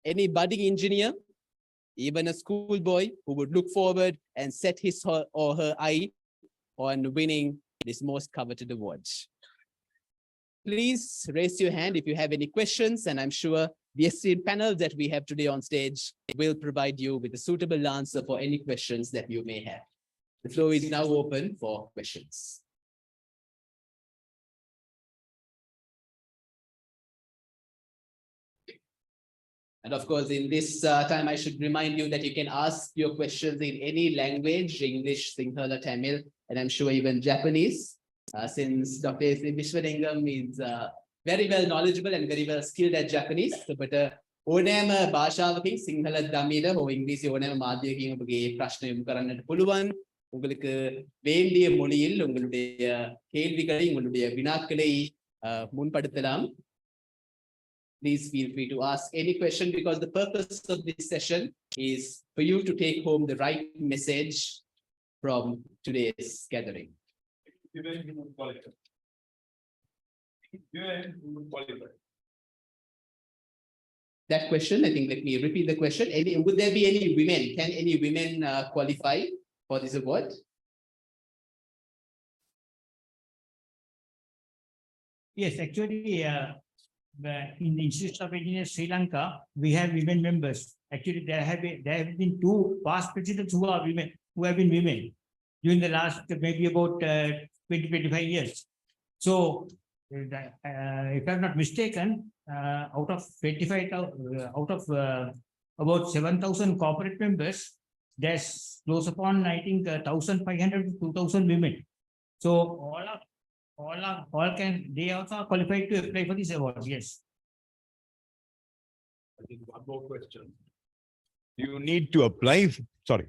S1: any budding engineer, even a schoolboy who would look forward and set his or her eye on winning this most coveted award. Please raise your hand if you have any questions, and I'm sure the esteemed panel that we have today on stage will provide you with a suitable answer for any questions that you may have. The floor is now open for questions. And of course, in this time, I should remind you that you can ask your questions in any language, English, Sinhala, Tamil, and I'm sure even Japanese, since Dr. Visvalingam is very well knowledgeable and very well skilled at Japanese. So, but ඕනෑම භාෂාවකින් සිංහල දමිළ හෝ ඉංග්‍රීසි ඕනෑම මාධ්‍යයකින් ඔබගේ ප්‍රශ්න යොමු කරන්නට පුළුවන්. உங்களுக்கு வேண்டிய மொழியில் உங்களுடைய கேள்விகளை, உங்களுடைய வினாக்களை முன்படுத்தலாம். Please feel free to ask any question, because the purpose of this session is for you to take home the right message from today's gathering. That question, I think, let me repeat the question. Would there be any women? Can any women qualify for this award?
S4: Yes, actually, in the Institute of Engineers Sri Lanka, we have women members. Actually, there have been two past presidents who are women, who have been women during the last maybe about 20-25 years. So if I'm not mistaken, out of 25,000, out of about 7,000 corporate members, there's close upon, I think, 1,500 to 2,000 women. So all can, they also are qualified to apply for this award, yes.
S3: I think one more question. You need to apply, sorry.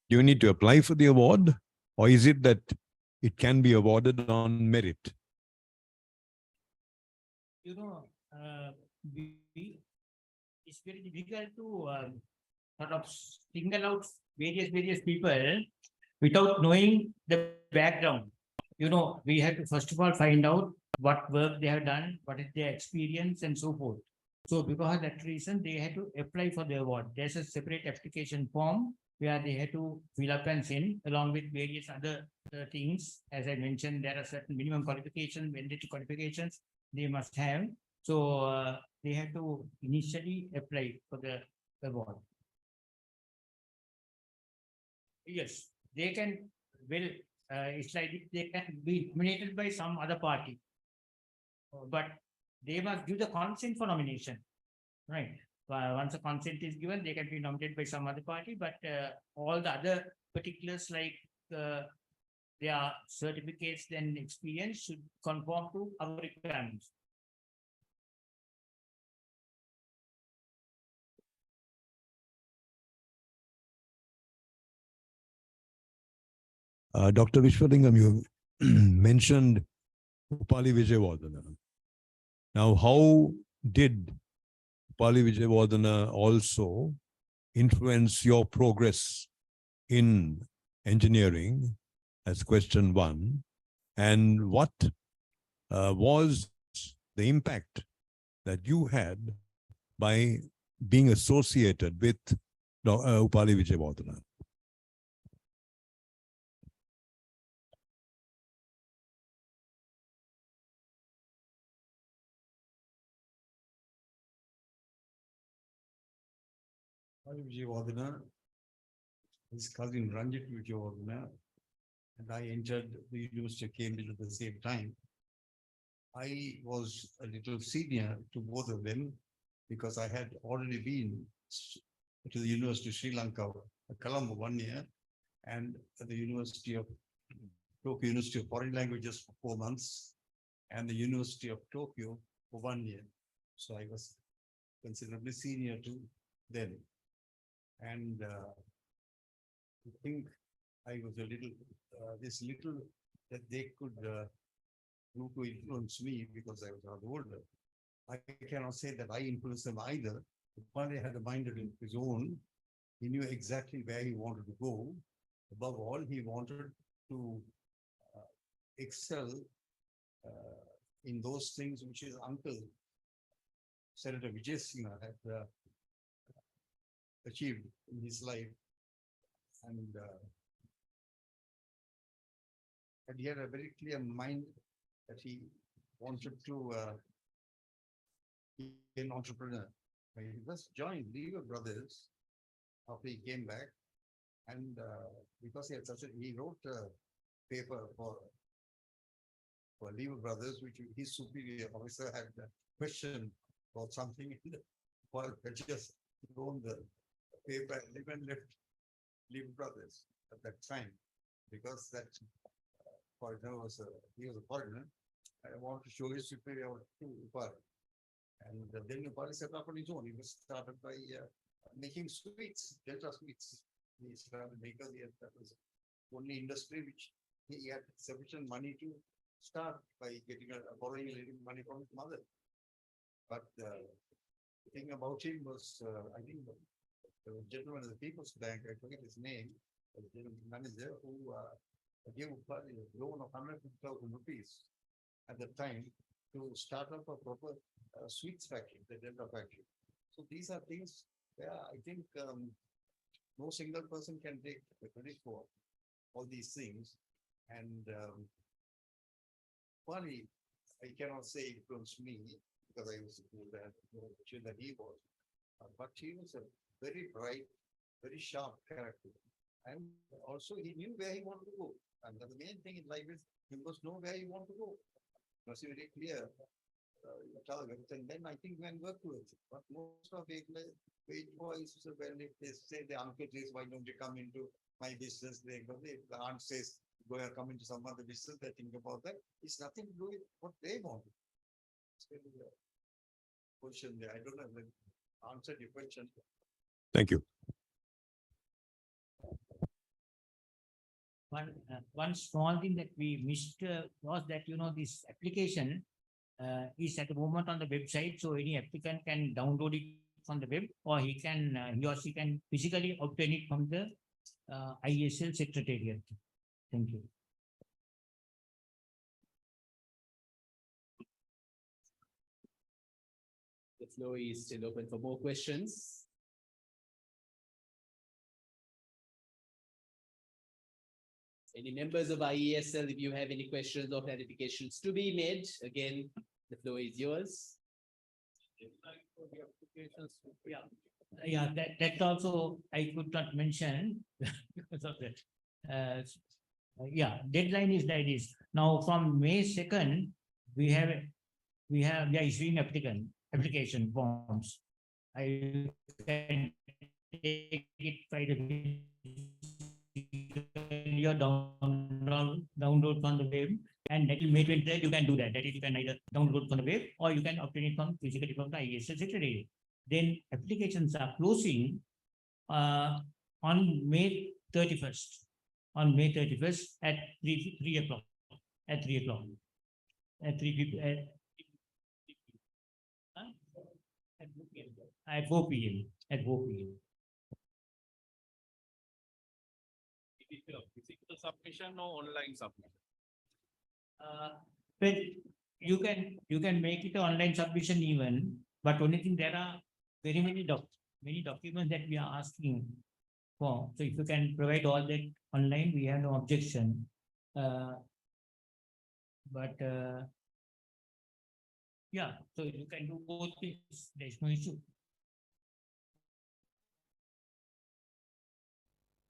S3: Do you need to apply for the award, or is it that it can be awarded on merit?
S4: You know, it's very difficult to sort of single out various people without knowing the background. You know, we have to first of all find out what work they have done, what is their experience, and so forth. So because of that reason, they had to apply for the award. There's a separate application form where they had to fill up and send along with various other things. As I mentioned, there are certain minimum qualifications, mandatory qualifications they must have. So they had to initially apply for the award. Yes, they can, well, it's like they can be nominated by some other party. But they must give the consent for nomination, right? Once a consent is given, they can be nominated by some other party, but all the other particulars like their certificates and experience should conform to our requirements.
S3: Dr. Visvalingam, you mentioned Upali Vijayawardena. Now, how did Upali Vijayawardena also influence your progress in engineering? As question one. And what was the impact that you had by being associated with Upali Vijayawardena?
S2: Vijayawardena, his cousin Ranjit Vijayawardena, and I entered the University of Cambridge at the same time. I was a little senior to both of them because I had already been to the University of Sri Lanka, Colombo 1 year, and at the University of Tokyo University of Foreign Languages for 4 months, and the University of Tokyo for 1 year. So I was considerably senior to them. And I think I was a little, this little that they could do to influence me because I was rather older. I cannot say that I influenced them either. Upali had a mind of his own. He knew exactly where he wanted to go. Above all, he wanted to excel in those things which his uncle, Senator Vijay Singh, had achieved in his life. And he had a very clear mind that he wanted to be an entrepreneur. He just joined Lever Brothers after he came back, and because he had he wrote a paper for Lever Brothers, which his superior officer had questioned about something. While just thrown the paper and even left Lever Brothers at that time, because that foreigner he was a foreigner. I wanted to show his superiority to Upali. And then Upali set up on his own. He was started by making sweets, Delta sweets. He started making that was only industry which he had sufficient money to start by getting borrowing a little money from his mother. But the thing about him was, I think the gentleman at the People's Bank, I forget his name, the gentleman manager who gave Upali a loan of 150,000 rupees at the time to start up a proper sweets factory, the Delta factory. So these are things where I think no single person can take the credit for all these things. And Upali, I cannot say influenced me because I was older than he was, but he was a very bright, very sharp character. And also he knew where he wanted to go. And the main thing in life is you must know where you want to go. was very clear. Targets, and then I think we can work towards it. But most of it, wait for is when if they say the uncle says, why don't you come into my business? They go, if the aunt says, go and come into some other business, they think about that. It's nothing to do with what they want. It's really a question there. I don't know if I answered your question.
S5: Thank you.
S4: One small thing that we missed was that, this application is at the moment on the website, so any applicant can download it from the web, or he or she can physically obtain it from the ISL Secretariat. Thank you.
S1: The floor is still open for more questions. Any members of IESL, if you have any questions or clarifications to be made, again, the floor is yours.
S4: Yeah, that also I could not mention because of that. Yeah, deadline is like this. Now from May 2nd, we are issuing application forms. I can take it by the your download from the web, and that is May 23rd, you can do that. That is, you can either download from the web or you can obtain it from physically from the ISL Secretariat. Then applications are closing on May 31st. On May 31st at 3 o'clock. At 3 o'clock. At 3 at 4 p.m. At 4 p.m.
S5: Physical submission or online submission?
S4: Well, you can make it an online submission even, but only thing there are very many documents that we are asking for. So if you can provide all that online, we have no objection. Yeah, so you can do both things. There's no issue.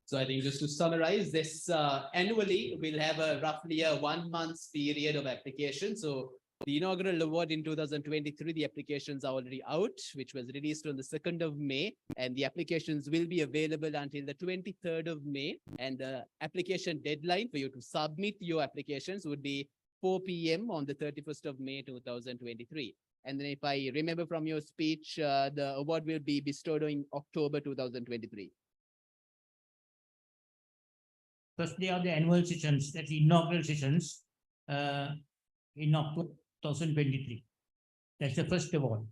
S1: So I think just to summarize this, annually, we'll have roughly a 1 month period of application. So the inaugural award in 2023, the applications are already out, which was released on the 2nd of May, and the applications will be available until the 23rd of May. And the application deadline for you to submit your applications would be 4 p.m. on the 31st of May, 2023. And then if I remember from your speech, the award will be bestowed in October 2023.
S4: First day of the annual sessions, that's the inaugural sessions in October 2023. That's the first award.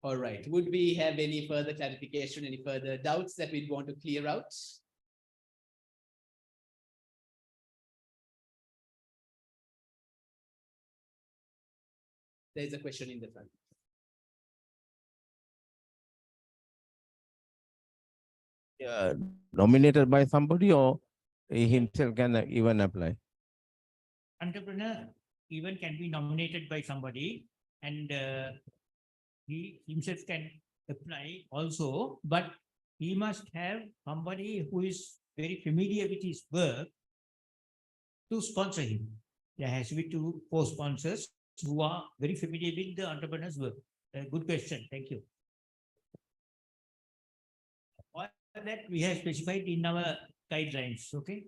S1: All right. Would we have any further clarification, any further doubts that we'd want to clear out? There's a question in the front.
S6: Nominated by somebody, or he himself can even apply?
S4: Entrepreneur even can be nominated by somebody, and he himself can apply also, but he must have somebody who is very familiar with his work to sponsor him. There has to be 2 co-sponsors who are very familiar with the entrepreneur's work. Good question. Thank you. All that we have specified in our guidelines. Okay.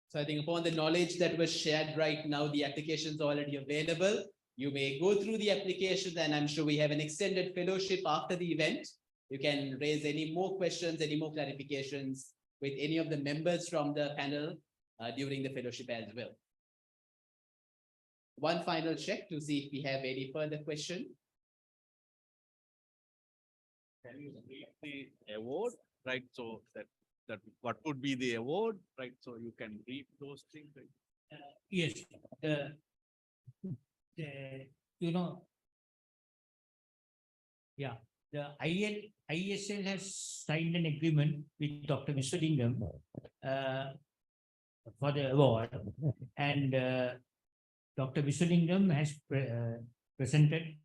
S1: So I think upon the knowledge that was shared right now, the application is already available. You may go through the application, and I'm sure we have an extended fellowship after the event. You can raise any more questions, any more clarifications with any of the members from the panel during the fellowship as well. One final check to see if we have any further question.
S5: Can you read the award, right? So that what would be the award, right? So you can read those things. Right?
S4: Yes. Yeah, the IESL has signed an agreement with Dr. Visvalingam for the award, and Dr. Visvalingam has presented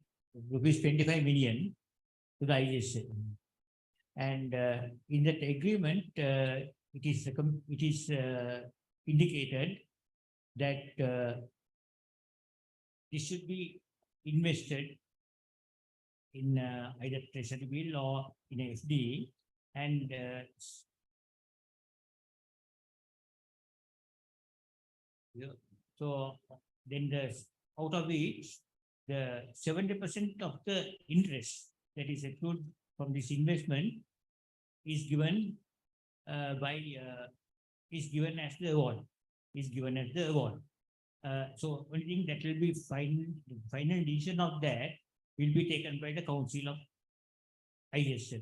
S4: rupees 25 million to the IESL. And in that agreement, it is indicated that this should be invested in either treasury bill or in a FD, and so then out of it, the 70% of the interest that is accrued from this investment is given is given as the award. So only thing that will be final decision of that will be taken by the Council of ISL.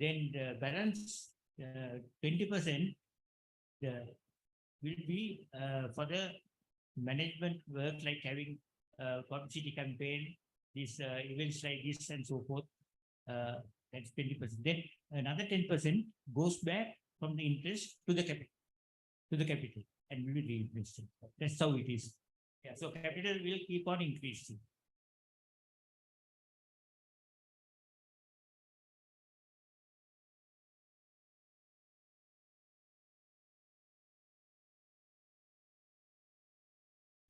S4: Then the balance 20% will be for the management work, like having publicity campaign, these events like this and so forth. That's 20%. Then another 10% goes back from the interest to the capital, and will be reinvested. That's how it is. Yeah, so capital will keep on increasing.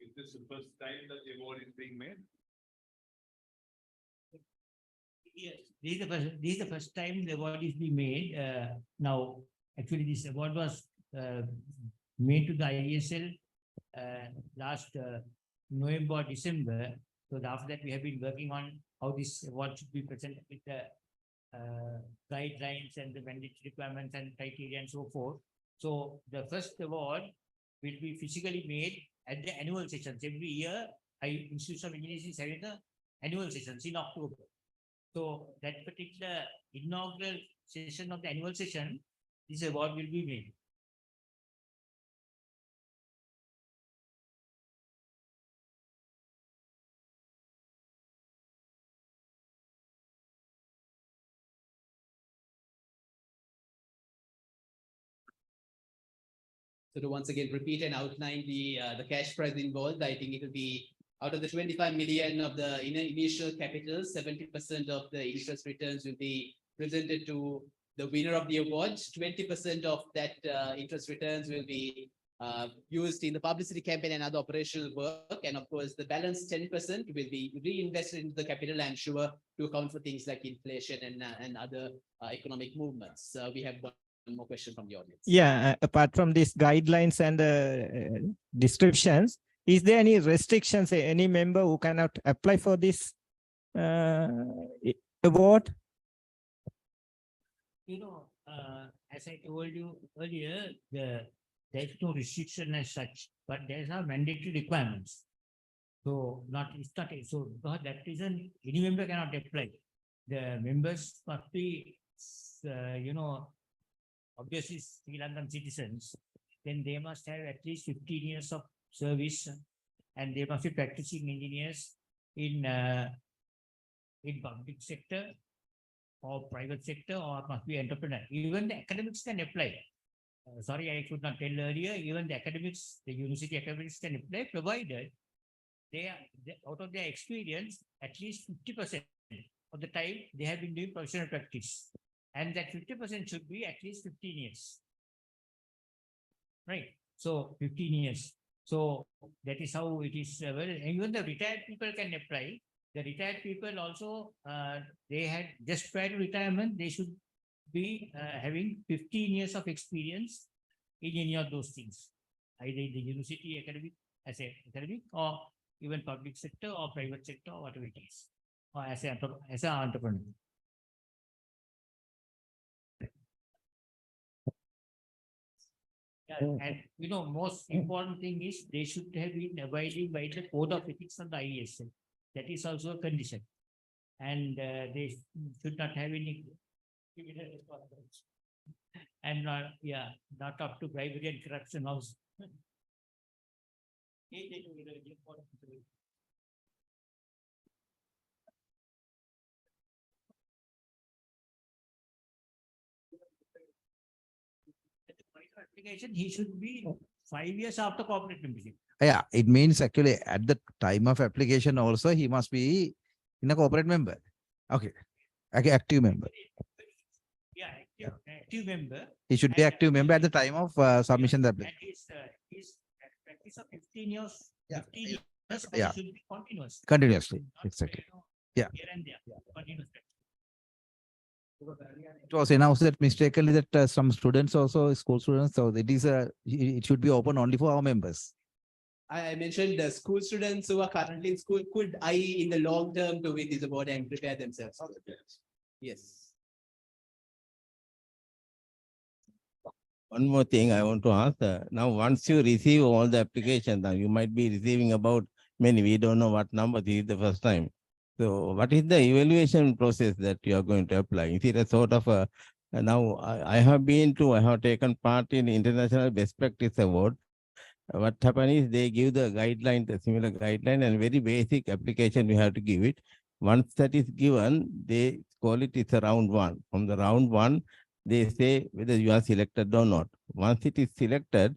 S5: Is this the first time that the award is being made?
S4: Yes, this is the first time the award is being made. Now, actually, this award was made to the ISL last November, December. So after that, we have been working on how this award should be presented with the guidelines and the mandatory requirements and criteria and so forth. So the first award will be physically made at the annual sessions. Every year, Institute of Engineers is having the annual sessions in October. So that particular inaugural session of the annual session, this award will be made.
S1: So to once again repeat and outline the cash prize involved, I think it will be out of the 25 million of the initial capital, 70% of the interest returns will be presented to the winner of the award. 20% of that interest returns will be used in the publicity campaign and other operational work. And of course, the balance 10% will be reinvested into the capital, I'm sure, to account for things like inflation and other economic movements. We have one more question from the audience.
S6: Yeah, apart from these guidelines and descriptions, is there any restrictions, any member who cannot apply for this award?
S4: You know, as I told you earlier, there is no restriction as such, but there are mandatory requirements. So so for that reason, any member cannot apply. The members must be, obviously Sri Lankan citizens. Then they must have at least 15 years of service, and they must be practicing engineers in public sector or private sector, or must be entrepreneur. Even the academics can apply. Sorry, I could not tell earlier. Even the academics, the university academics can apply, provided they are, out of their experience, at least 50% of the time they have been doing professional practice, and that 50% should be at least 15 years. Right. So 15 years. So that is how it is. Well, even the retired people can apply. The retired people also, they had just prior to retirement, they should be having 15 years of experience in any of those things, either in the university academic, as an academic, or even public sector or private sector, or whatever it is, or as an entrepreneur. Yeah, and most important thing is they should have been abiding by the code of ethics of the ISL. That is also a condition, and they should not have any criminal responsibility, and not up to bribery and corruption also. Application, he should be 5 years after corporate membership.
S7: Yeah, it means actually at the time of application also he must be in a corporate member. Okay, active member.
S4: Yeah, active member.
S7: He should be
S4: And,
S7: active member at the time of submission of the
S4: And
S7: application.
S4: his practice of 15 years,
S7: Yeah.
S4: 15 years
S7: Yeah.
S4: should be continuous.
S7: Continuously,
S4: Not,
S7: exactly.
S4: you know,
S7: Yeah.
S4: Here and there, continuous.
S7: It was announced that mistakenly that some students also, school students, so it should be open only for our members.
S1: I mentioned the school students who are currently in school could in the long term to win this award and prepare themselves. Yes.
S8: One more thing I want to ask, now once you receive all the applications, now you might be receiving about many, we don't know what number, this is the first time. So what is the evaluation process that you are going to apply? Is it a sort of a, now I have taken part in International Best Practice Award. What happens is they give the guideline, the similar guideline and very basic application you have to give it. Once that is given, they call it's a round one. From the round one, they say whether you are selected or not. Once it is selected,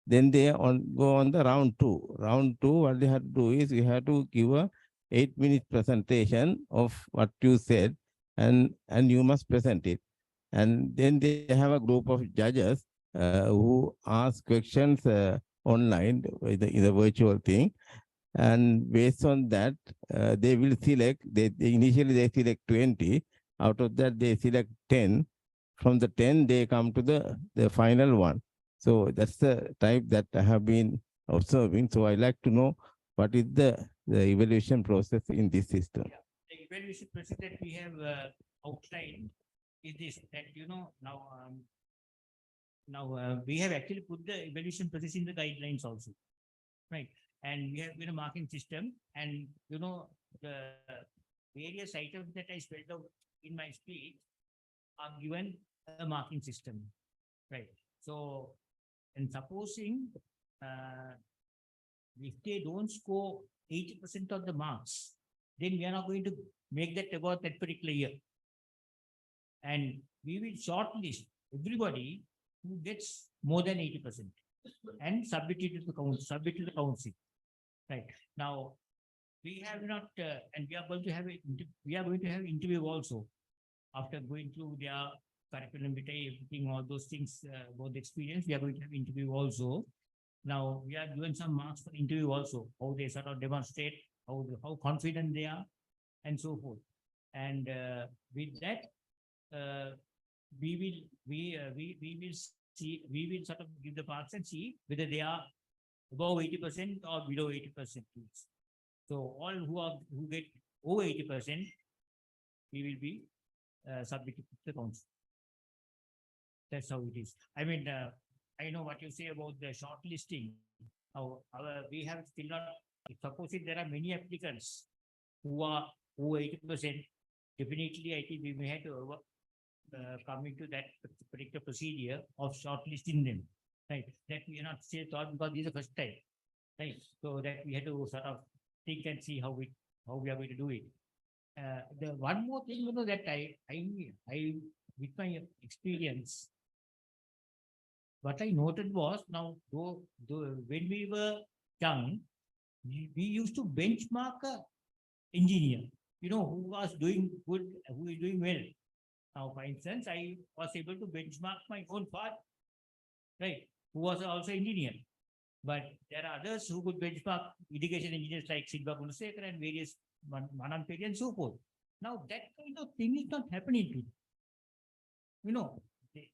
S8: then they go on the round two. Round two, what they have to do is you have to give a 8-minute presentation of what you said, and you must present it. And then they have a group of judges who ask questions online in a virtual thing. And based on that, they will select, initially they select 20. Out of that, they select 10. From the 10, they come to the final one. So that's the type that I have been observing. So I like to know what is the evaluation process in this system.
S4: Yeah. The evaluation process that we have outlined is this, that, now we have actually put the evaluation process in the guidelines also, right? And we have a marking system, and the various items that I spelled out in my speech are given a marking system, right? So, and supposing if they don't score 80% of the marks, then we are not going to make that award that particular year. And we will shortlist everybody who gets more than 80% and submit it to the council, right? Now, we have not, and we are going to have interview also after going through their curriculum vitae, everything, all those things about the experience. We are going to have interview also. Now, we are given some marks for interview also, how they sort of demonstrate, how confident they are, and so forth. And with that, we will sort of give the marks and see whether they are above 80% or below 80%. So all who get over 80%, we will be submitted to the council. That's how it is. I mean, I know what you say about the shortlisting. We have still not, suppose if there are many applicants who are over 80%, definitely I think we may have to come into that particular procedure of shortlisting them, right? That we are not still thought, because this is the first time, right? So that we had to sort of think and see how we are going to do it. The one more thing, that I with my experience, what I noted was, now when we were young, we used to benchmark a engineer, who was doing good, who is doing well. Now, for instance, I was able to benchmark my own father, right, who was also engineer. But there are others who could benchmark irrigation engineers like Silva Gunasekar and various Manampedi and so forth. Now, that kind of thing is not happening.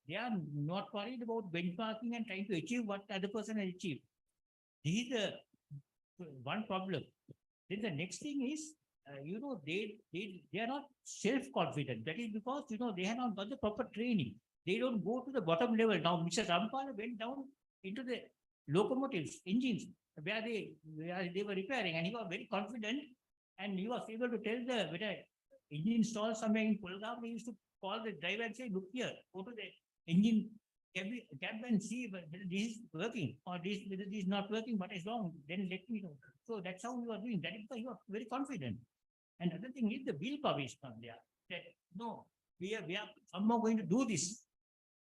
S4: They are not worried about benchmarking and trying to achieve what the other person has achieved. This is the one problem. Then the next thing is, they are not self-confident. That is because, they have not got the proper training. They don't go to the bottom level. Now, Mr. Rampala went down into the locomotives, engines, where they were repairing, and he was very confident, and he was able to tell when an engine installed somewhere in Pulgam, he used to call the driver and say, look here, go to the engine cab and see whether this is working, or whether this is not working, what is wrong, then let me know. So that's how we are doing. That is because you are very confident. And another thing is the willpower is not there. That no, we are somehow going to do this.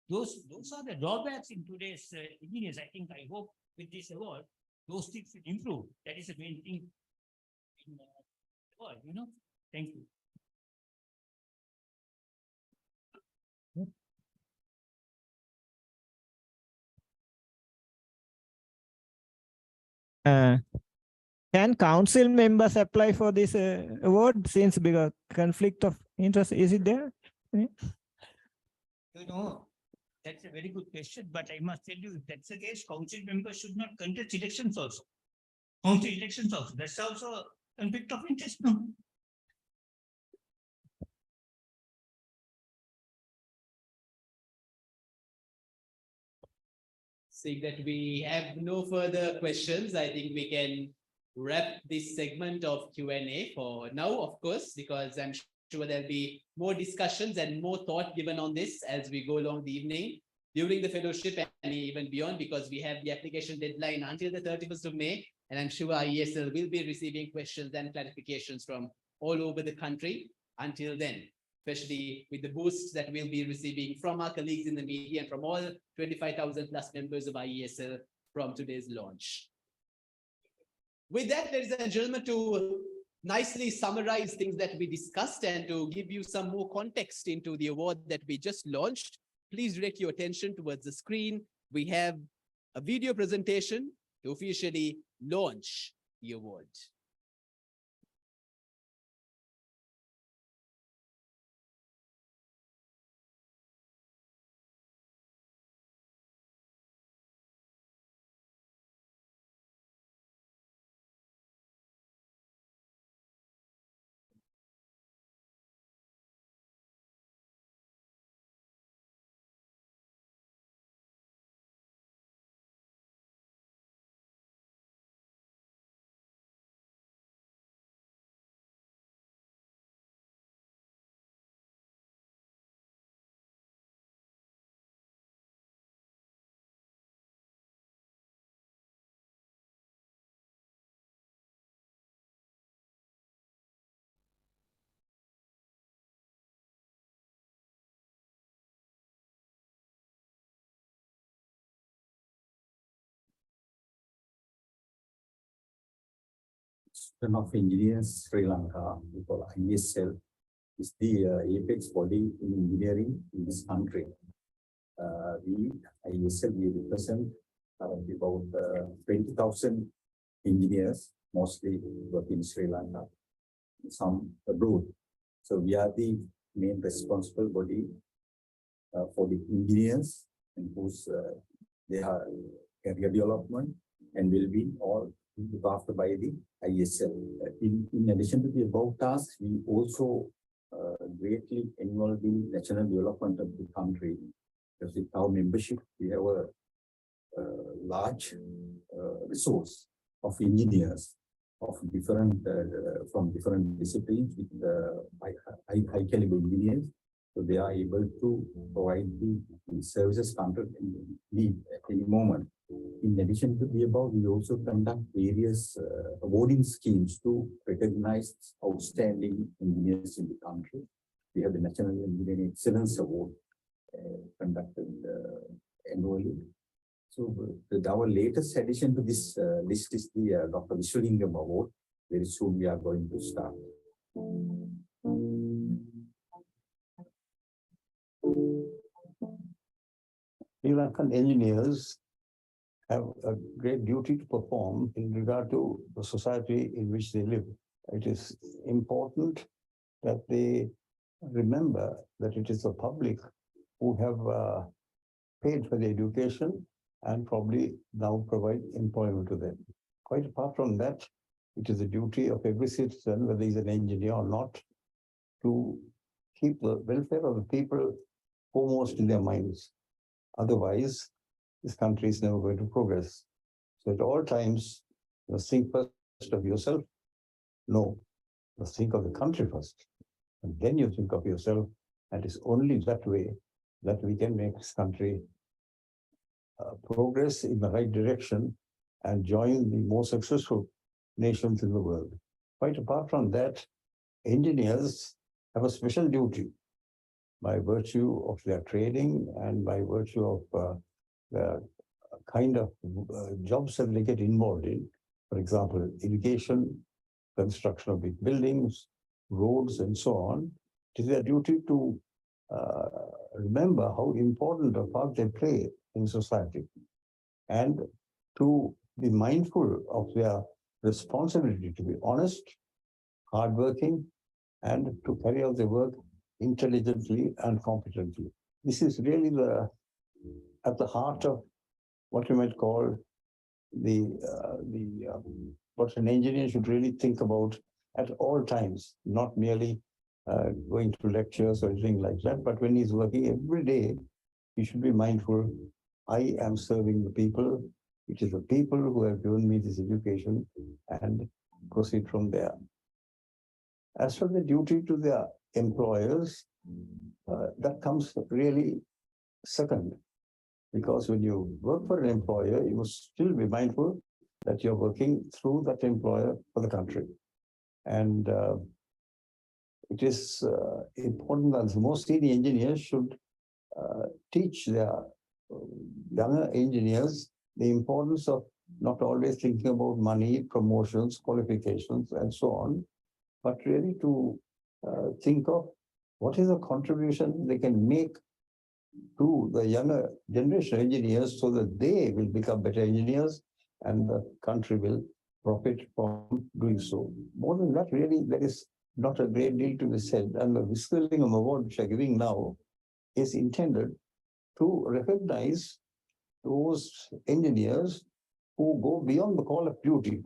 S4: Those are the drawbacks in today's engineers. I hope with this award, those things will improve. That is the main thing in the world, Thank you.
S6: Can council members apply for this award since because conflict of interest, is it there?
S4: You know, that's a very good question, but I must tell you, if that's the case, council members should not contest elections also. Council elections also, that's also conflict of interest, no?
S1: Seeing that we have no further questions, I think we can wrap this segment of Q&A for now, of course, because I'm sure there'll be more discussions and more thought given on this as we go along the evening during the fellowship and even beyond, because we have the application deadline until the 31st of May. And I'm sure IESL will be receiving questions and clarifications from all over the country until then, especially with the boosts that we'll be receiving from our colleagues in the media and from all 25,000 plus members of IESL from today's launch. With that, ladies and gentlemen, to nicely summarize things that we discussed and to give you some more context into the award that we just launched, please direct your attention towards the screen. We have a video presentation to officially launch the award.
S2: Institution of Engineers Sri Lanka, we call IESL, is the apex body in engineering in this country. We, IESL, we represent about 20,000 engineers, mostly work in Sri Lanka, some abroad. So we are the main responsible body for the engineers and whose they are career development and will be all looked after by the IESL. In addition to the above tasks, we also greatly involved in national development of the country. Because with our membership, we have a large resource of engineers of different from different disciplines with high caliber engineers. So they are able to provide the services country need at any moment. In addition to the above, we also conduct various awarding schemes to recognize outstanding engineers in the country. We have the National Engineering Excellence Award conducted annually. So our latest addition to this list is the Dr. Visvalingam Award. Very soon we are going to start.
S3: Sri Lankan engineers have a great duty to perform in regard to the society in which they live. It is important that they remember that it is the public who have paid for the education and probably now provide employment to them. Quite apart from that, it is the duty of every citizen, whether he's an engineer or not, to keep the welfare of the people foremost in their minds. Otherwise, this country is never going to progress. So at all times, you must think first of yourself. No, you must think of the country first. And then you think of yourself. And it's only that way that we can make this country progress in the right direction and join the more successful nations in the world. Quite apart from that, engineers have a special duty by virtue of their training and by virtue of the kind of jobs that they get involved in. For example, irrigation, construction of big buildings, roads, and so on. It is their duty to remember how important a part they play in society and to be mindful of their responsibility to be honest, hardworking, and to carry out their work intelligently and competently. This is really at the heart of what you might call what an engineer should really think about at all times, not merely going to lectures or anything like that, but when he's working every day, he should be mindful, I am serving the people. It is the people who have given me this education, and proceed from there. As for the duty to their employers, that comes really second. Because when you work for an employer, you must still be mindful that you're working through that employer for the country. And it is important that the most senior engineers should teach their younger engineers the importance of not always thinking about money, promotions, qualifications, and so on, but really to think of what is the contribution they can make to the younger generation engineers so that they will become better engineers and the country will profit from doing so. More than that, really, there is not a great deal to be said. And the Visvalingam Award, which I'm giving now, is intended to recognize those engineers who go beyond the call of duty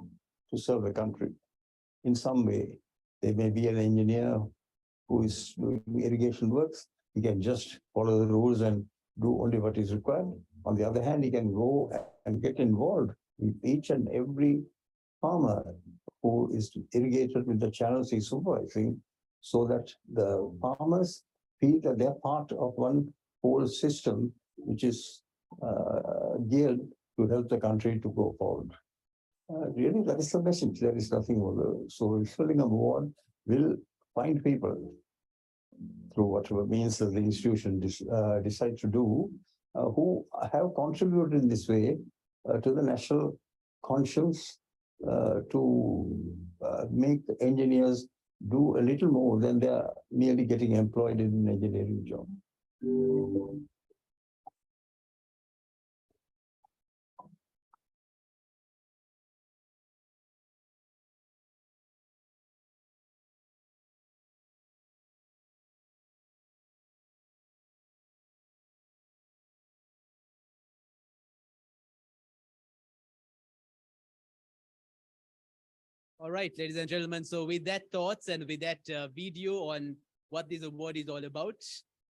S3: to serve the country in some way. They may be an engineer who is doing irrigation works. He can just follow the rules and do only what is required. On the other hand, he can go and get involved with each and every farmer who is irrigated with the channels he's supervising, so that the farmers feel that they're part of one whole system which is geared to help the country to go forward. Really, that is the message. There is nothing more. So, Visvalingam Award will find people through whatever means that the institution decide to do, who have contributed in this way to the national conscience, to make engineers do a little more than they are merely getting employed in an engineering job.
S1: All right, ladies and gentlemen. So with that thoughts and with that video on what this award is all about,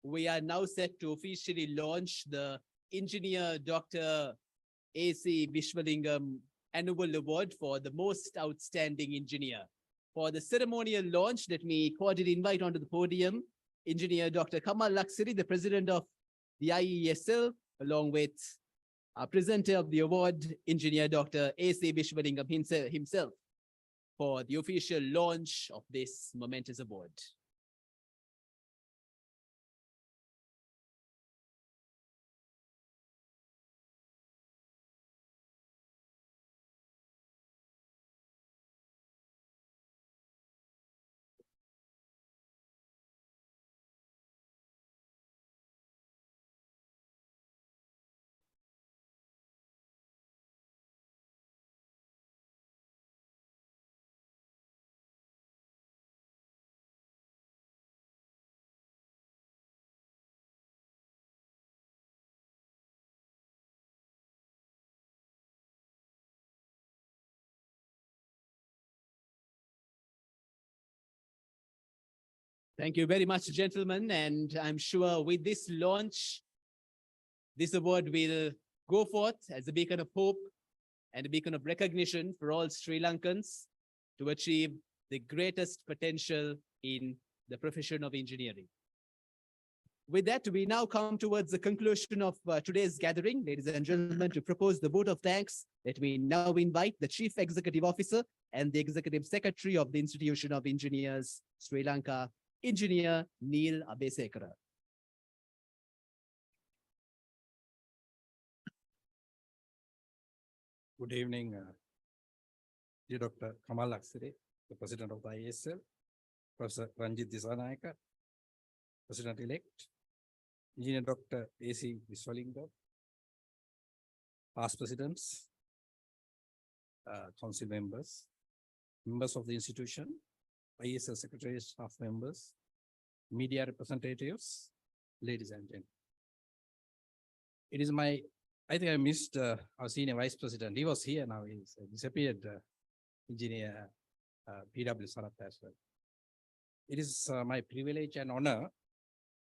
S1: we are now set to officially launch the Engineer Dr. A.C. Visvalingam Annual Award for the Most Outstanding Engineer. For the ceremonial launch, let me cordially invite onto the podium Engineer Dr. Kamal Laksiri, the President of the IESL, along with our presenter of the award, Engineer Dr. A.C. Visvalingam himself, for the official launch of this momentous award. Thank you very much, gentlemen. And I'm sure with this launch, this award will go forth as a beacon of hope and a beacon of recognition for all Sri Lankans to achieve the greatest potential in the profession of engineering. With that, we now come towards the conclusion of today's gathering. Ladies and gentlemen, to propose the vote of thanks, let me now invite the Chief Executive Officer and the Executive Secretary of the Institution of Engineers, Sri Lanka, Engineer Neil Abesekara.
S9: Good evening, dear Dr. Kamal Laksiri, the President of the ISL, Professor Ranjit Disanayaka, President-elect, Engineer Dr. A.C. Visvalingam, past presidents, council members, members of the institution, ISL secretary, staff members, media representatives, ladies and gentlemen. It is I think I missed our senior vice president. He was here now, he's disappeared, engineer PW Sarat as well. It is my privilege and honor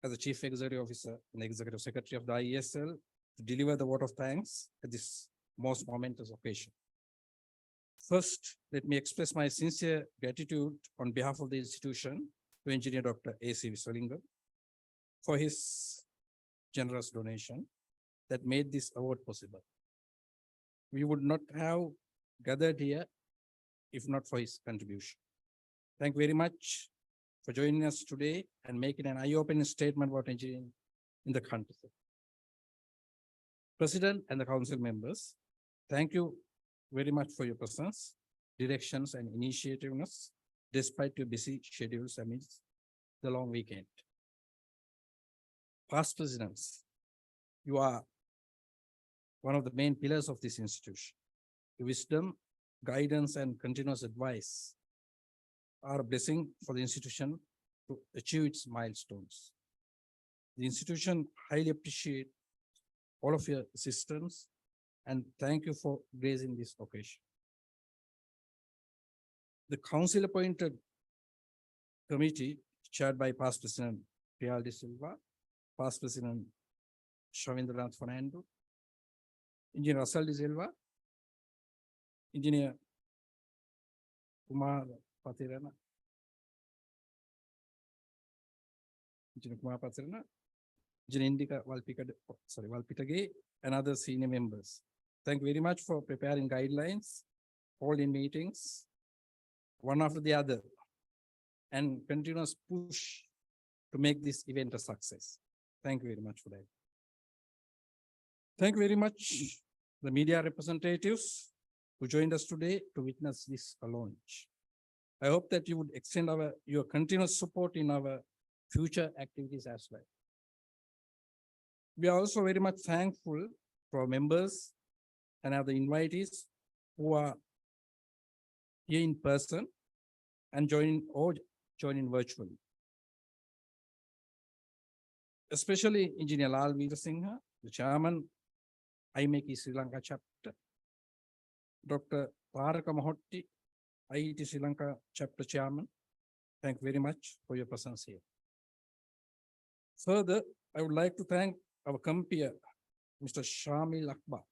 S9: as the chief executive officer and executive secretary of the IESL to deliver the vote of thanks at this most momentous occasion. First, let me express my sincere gratitude on behalf of the institution to Engineer Dr. A.C. Visvalingam for his generous donation that made this award possible. We would not have gathered here if not for his contribution. Thank you very much for joining us today and making an eye-opening statement about engineering in the country. President and the council members, thank you very much for your presence, directions, and initiativeness despite your busy schedules amidst the long weekend. Past presidents, you are one of the main pillars of this institution. Your wisdom, guidance, and continuous advice are a blessing for the institution to achieve its milestones. The institution highly appreciates all of your assistance and thank you for gracing this occasion. The council appointed committee chaired by past President Prial De Silva, past President Shavindranath Fernando, Engineer Russell De Silva, Engineer Kumar Patirana, Engineer Kumar Patirana, Engineer Indika Valpitage, and other senior members. Thank you very much for preparing guidelines, holding meetings, one after the other, and continuous push to make this event a success. Thank you very much for that. Thank you very much, the media representatives who joined us today to witness this launch. I hope that you would extend your continuous support in our future activities as well. We are also very much thankful to our members and other invitees who are here in person and joining virtually. Especially Engineer Lal Veerasinghe, the chairman, IMEC Sri Lanka chapter, Dr. Paraka Mahotti, IET Sri Lanka chapter chairman. Thank you very much for your presence here. Further, I would like to thank our compeer, Mr. Shamil Akbar,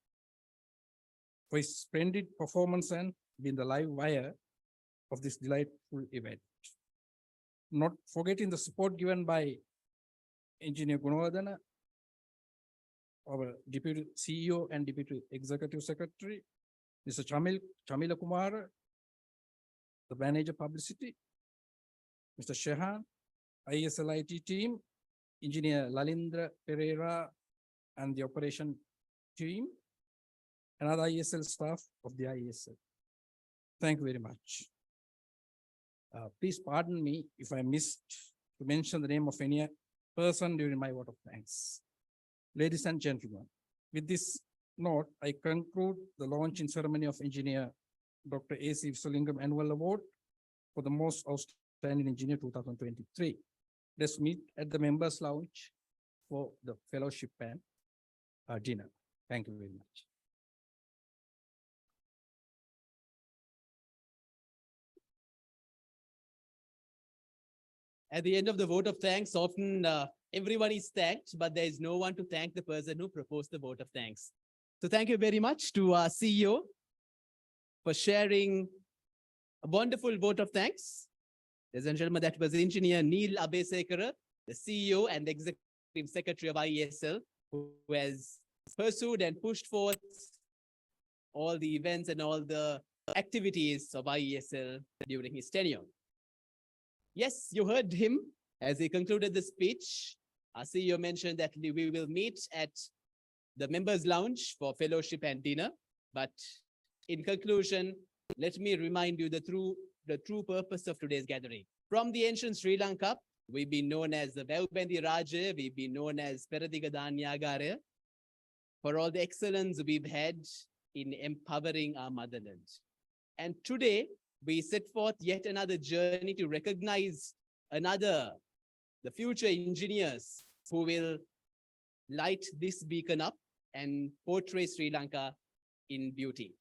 S9: for his splendid performance and being the live wire of this delightful event. Not forgetting the support given by Engineer Gunawardana, our Deputy CEO and Deputy Executive Secretary, Mr. Chamila Kumar, the Manager Publicity, Mr. Shehan, ISL IT team, Engineer Lalindra Pereira, and the operation team, and other ISL staff of the ISL. Thank you very much. Please pardon me if I missed to mention the name of any person during my vote of thanks. Ladies and gentlemen, with this note, I conclude the launching ceremony of Engineer Dr. A.C. Visvalingam Annual Award for the Most Outstanding Engineer 2023. Let's meet at the members' lounge for the fellowship and dinner. Thank you very much.
S1: At the end of the vote of thanks, often everyone is thanked, but there is no one to thank the person who proposed the vote of thanks. So thank you very much to our CEO for sharing a wonderful vote of thanks. Ladies and gentlemen, that was Engineer Neil Abesekara, the CEO and Executive Secretary of IESL, who has pursued and pushed forth all the events and all the activities of IESL during his tenure. Yes, you heard him as he concluded the speech. Our CEO mentioned that we will meet at the members' lounge for fellowship and dinner. But in conclusion, let me remind you the true purpose of today's gathering. From the ancient Sri Lanka, we've been known as the Velbendi Raja, we've been known as Peradigadanyagare, for all the excellence we've had in empowering our motherland. And today we set forth yet another journey to recognize the future engineers who will light this beacon up and portray Sri Lanka in beauty.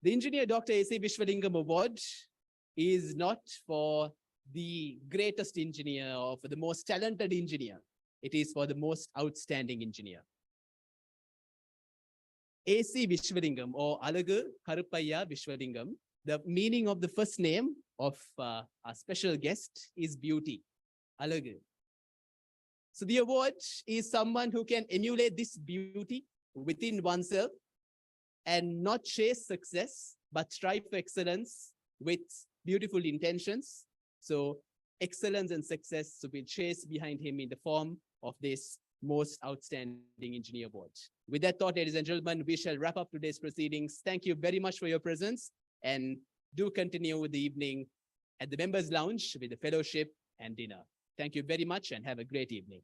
S1: The Engineer Dr. A.C. Visvalingam Award is not for the greatest engineer or for the most talented engineer. It is for the most outstanding engineer. A.C. Visvalingam or Alagu Karupaya Visvalingam, the meaning of the first name of our special guest is beauty, Alagu. So the award is someone who can emulate this beauty within oneself and not chase success, but strive for excellence with beautiful intentions. So excellence and success to be chased behind him in the form of this most outstanding engineer award. With that thought, ladies and gentlemen, we shall wrap up today's proceedings. Thank you very much for your presence, and do continue with the evening at the members' lounge with the fellowship and dinner. Thank you very much and have a great evening.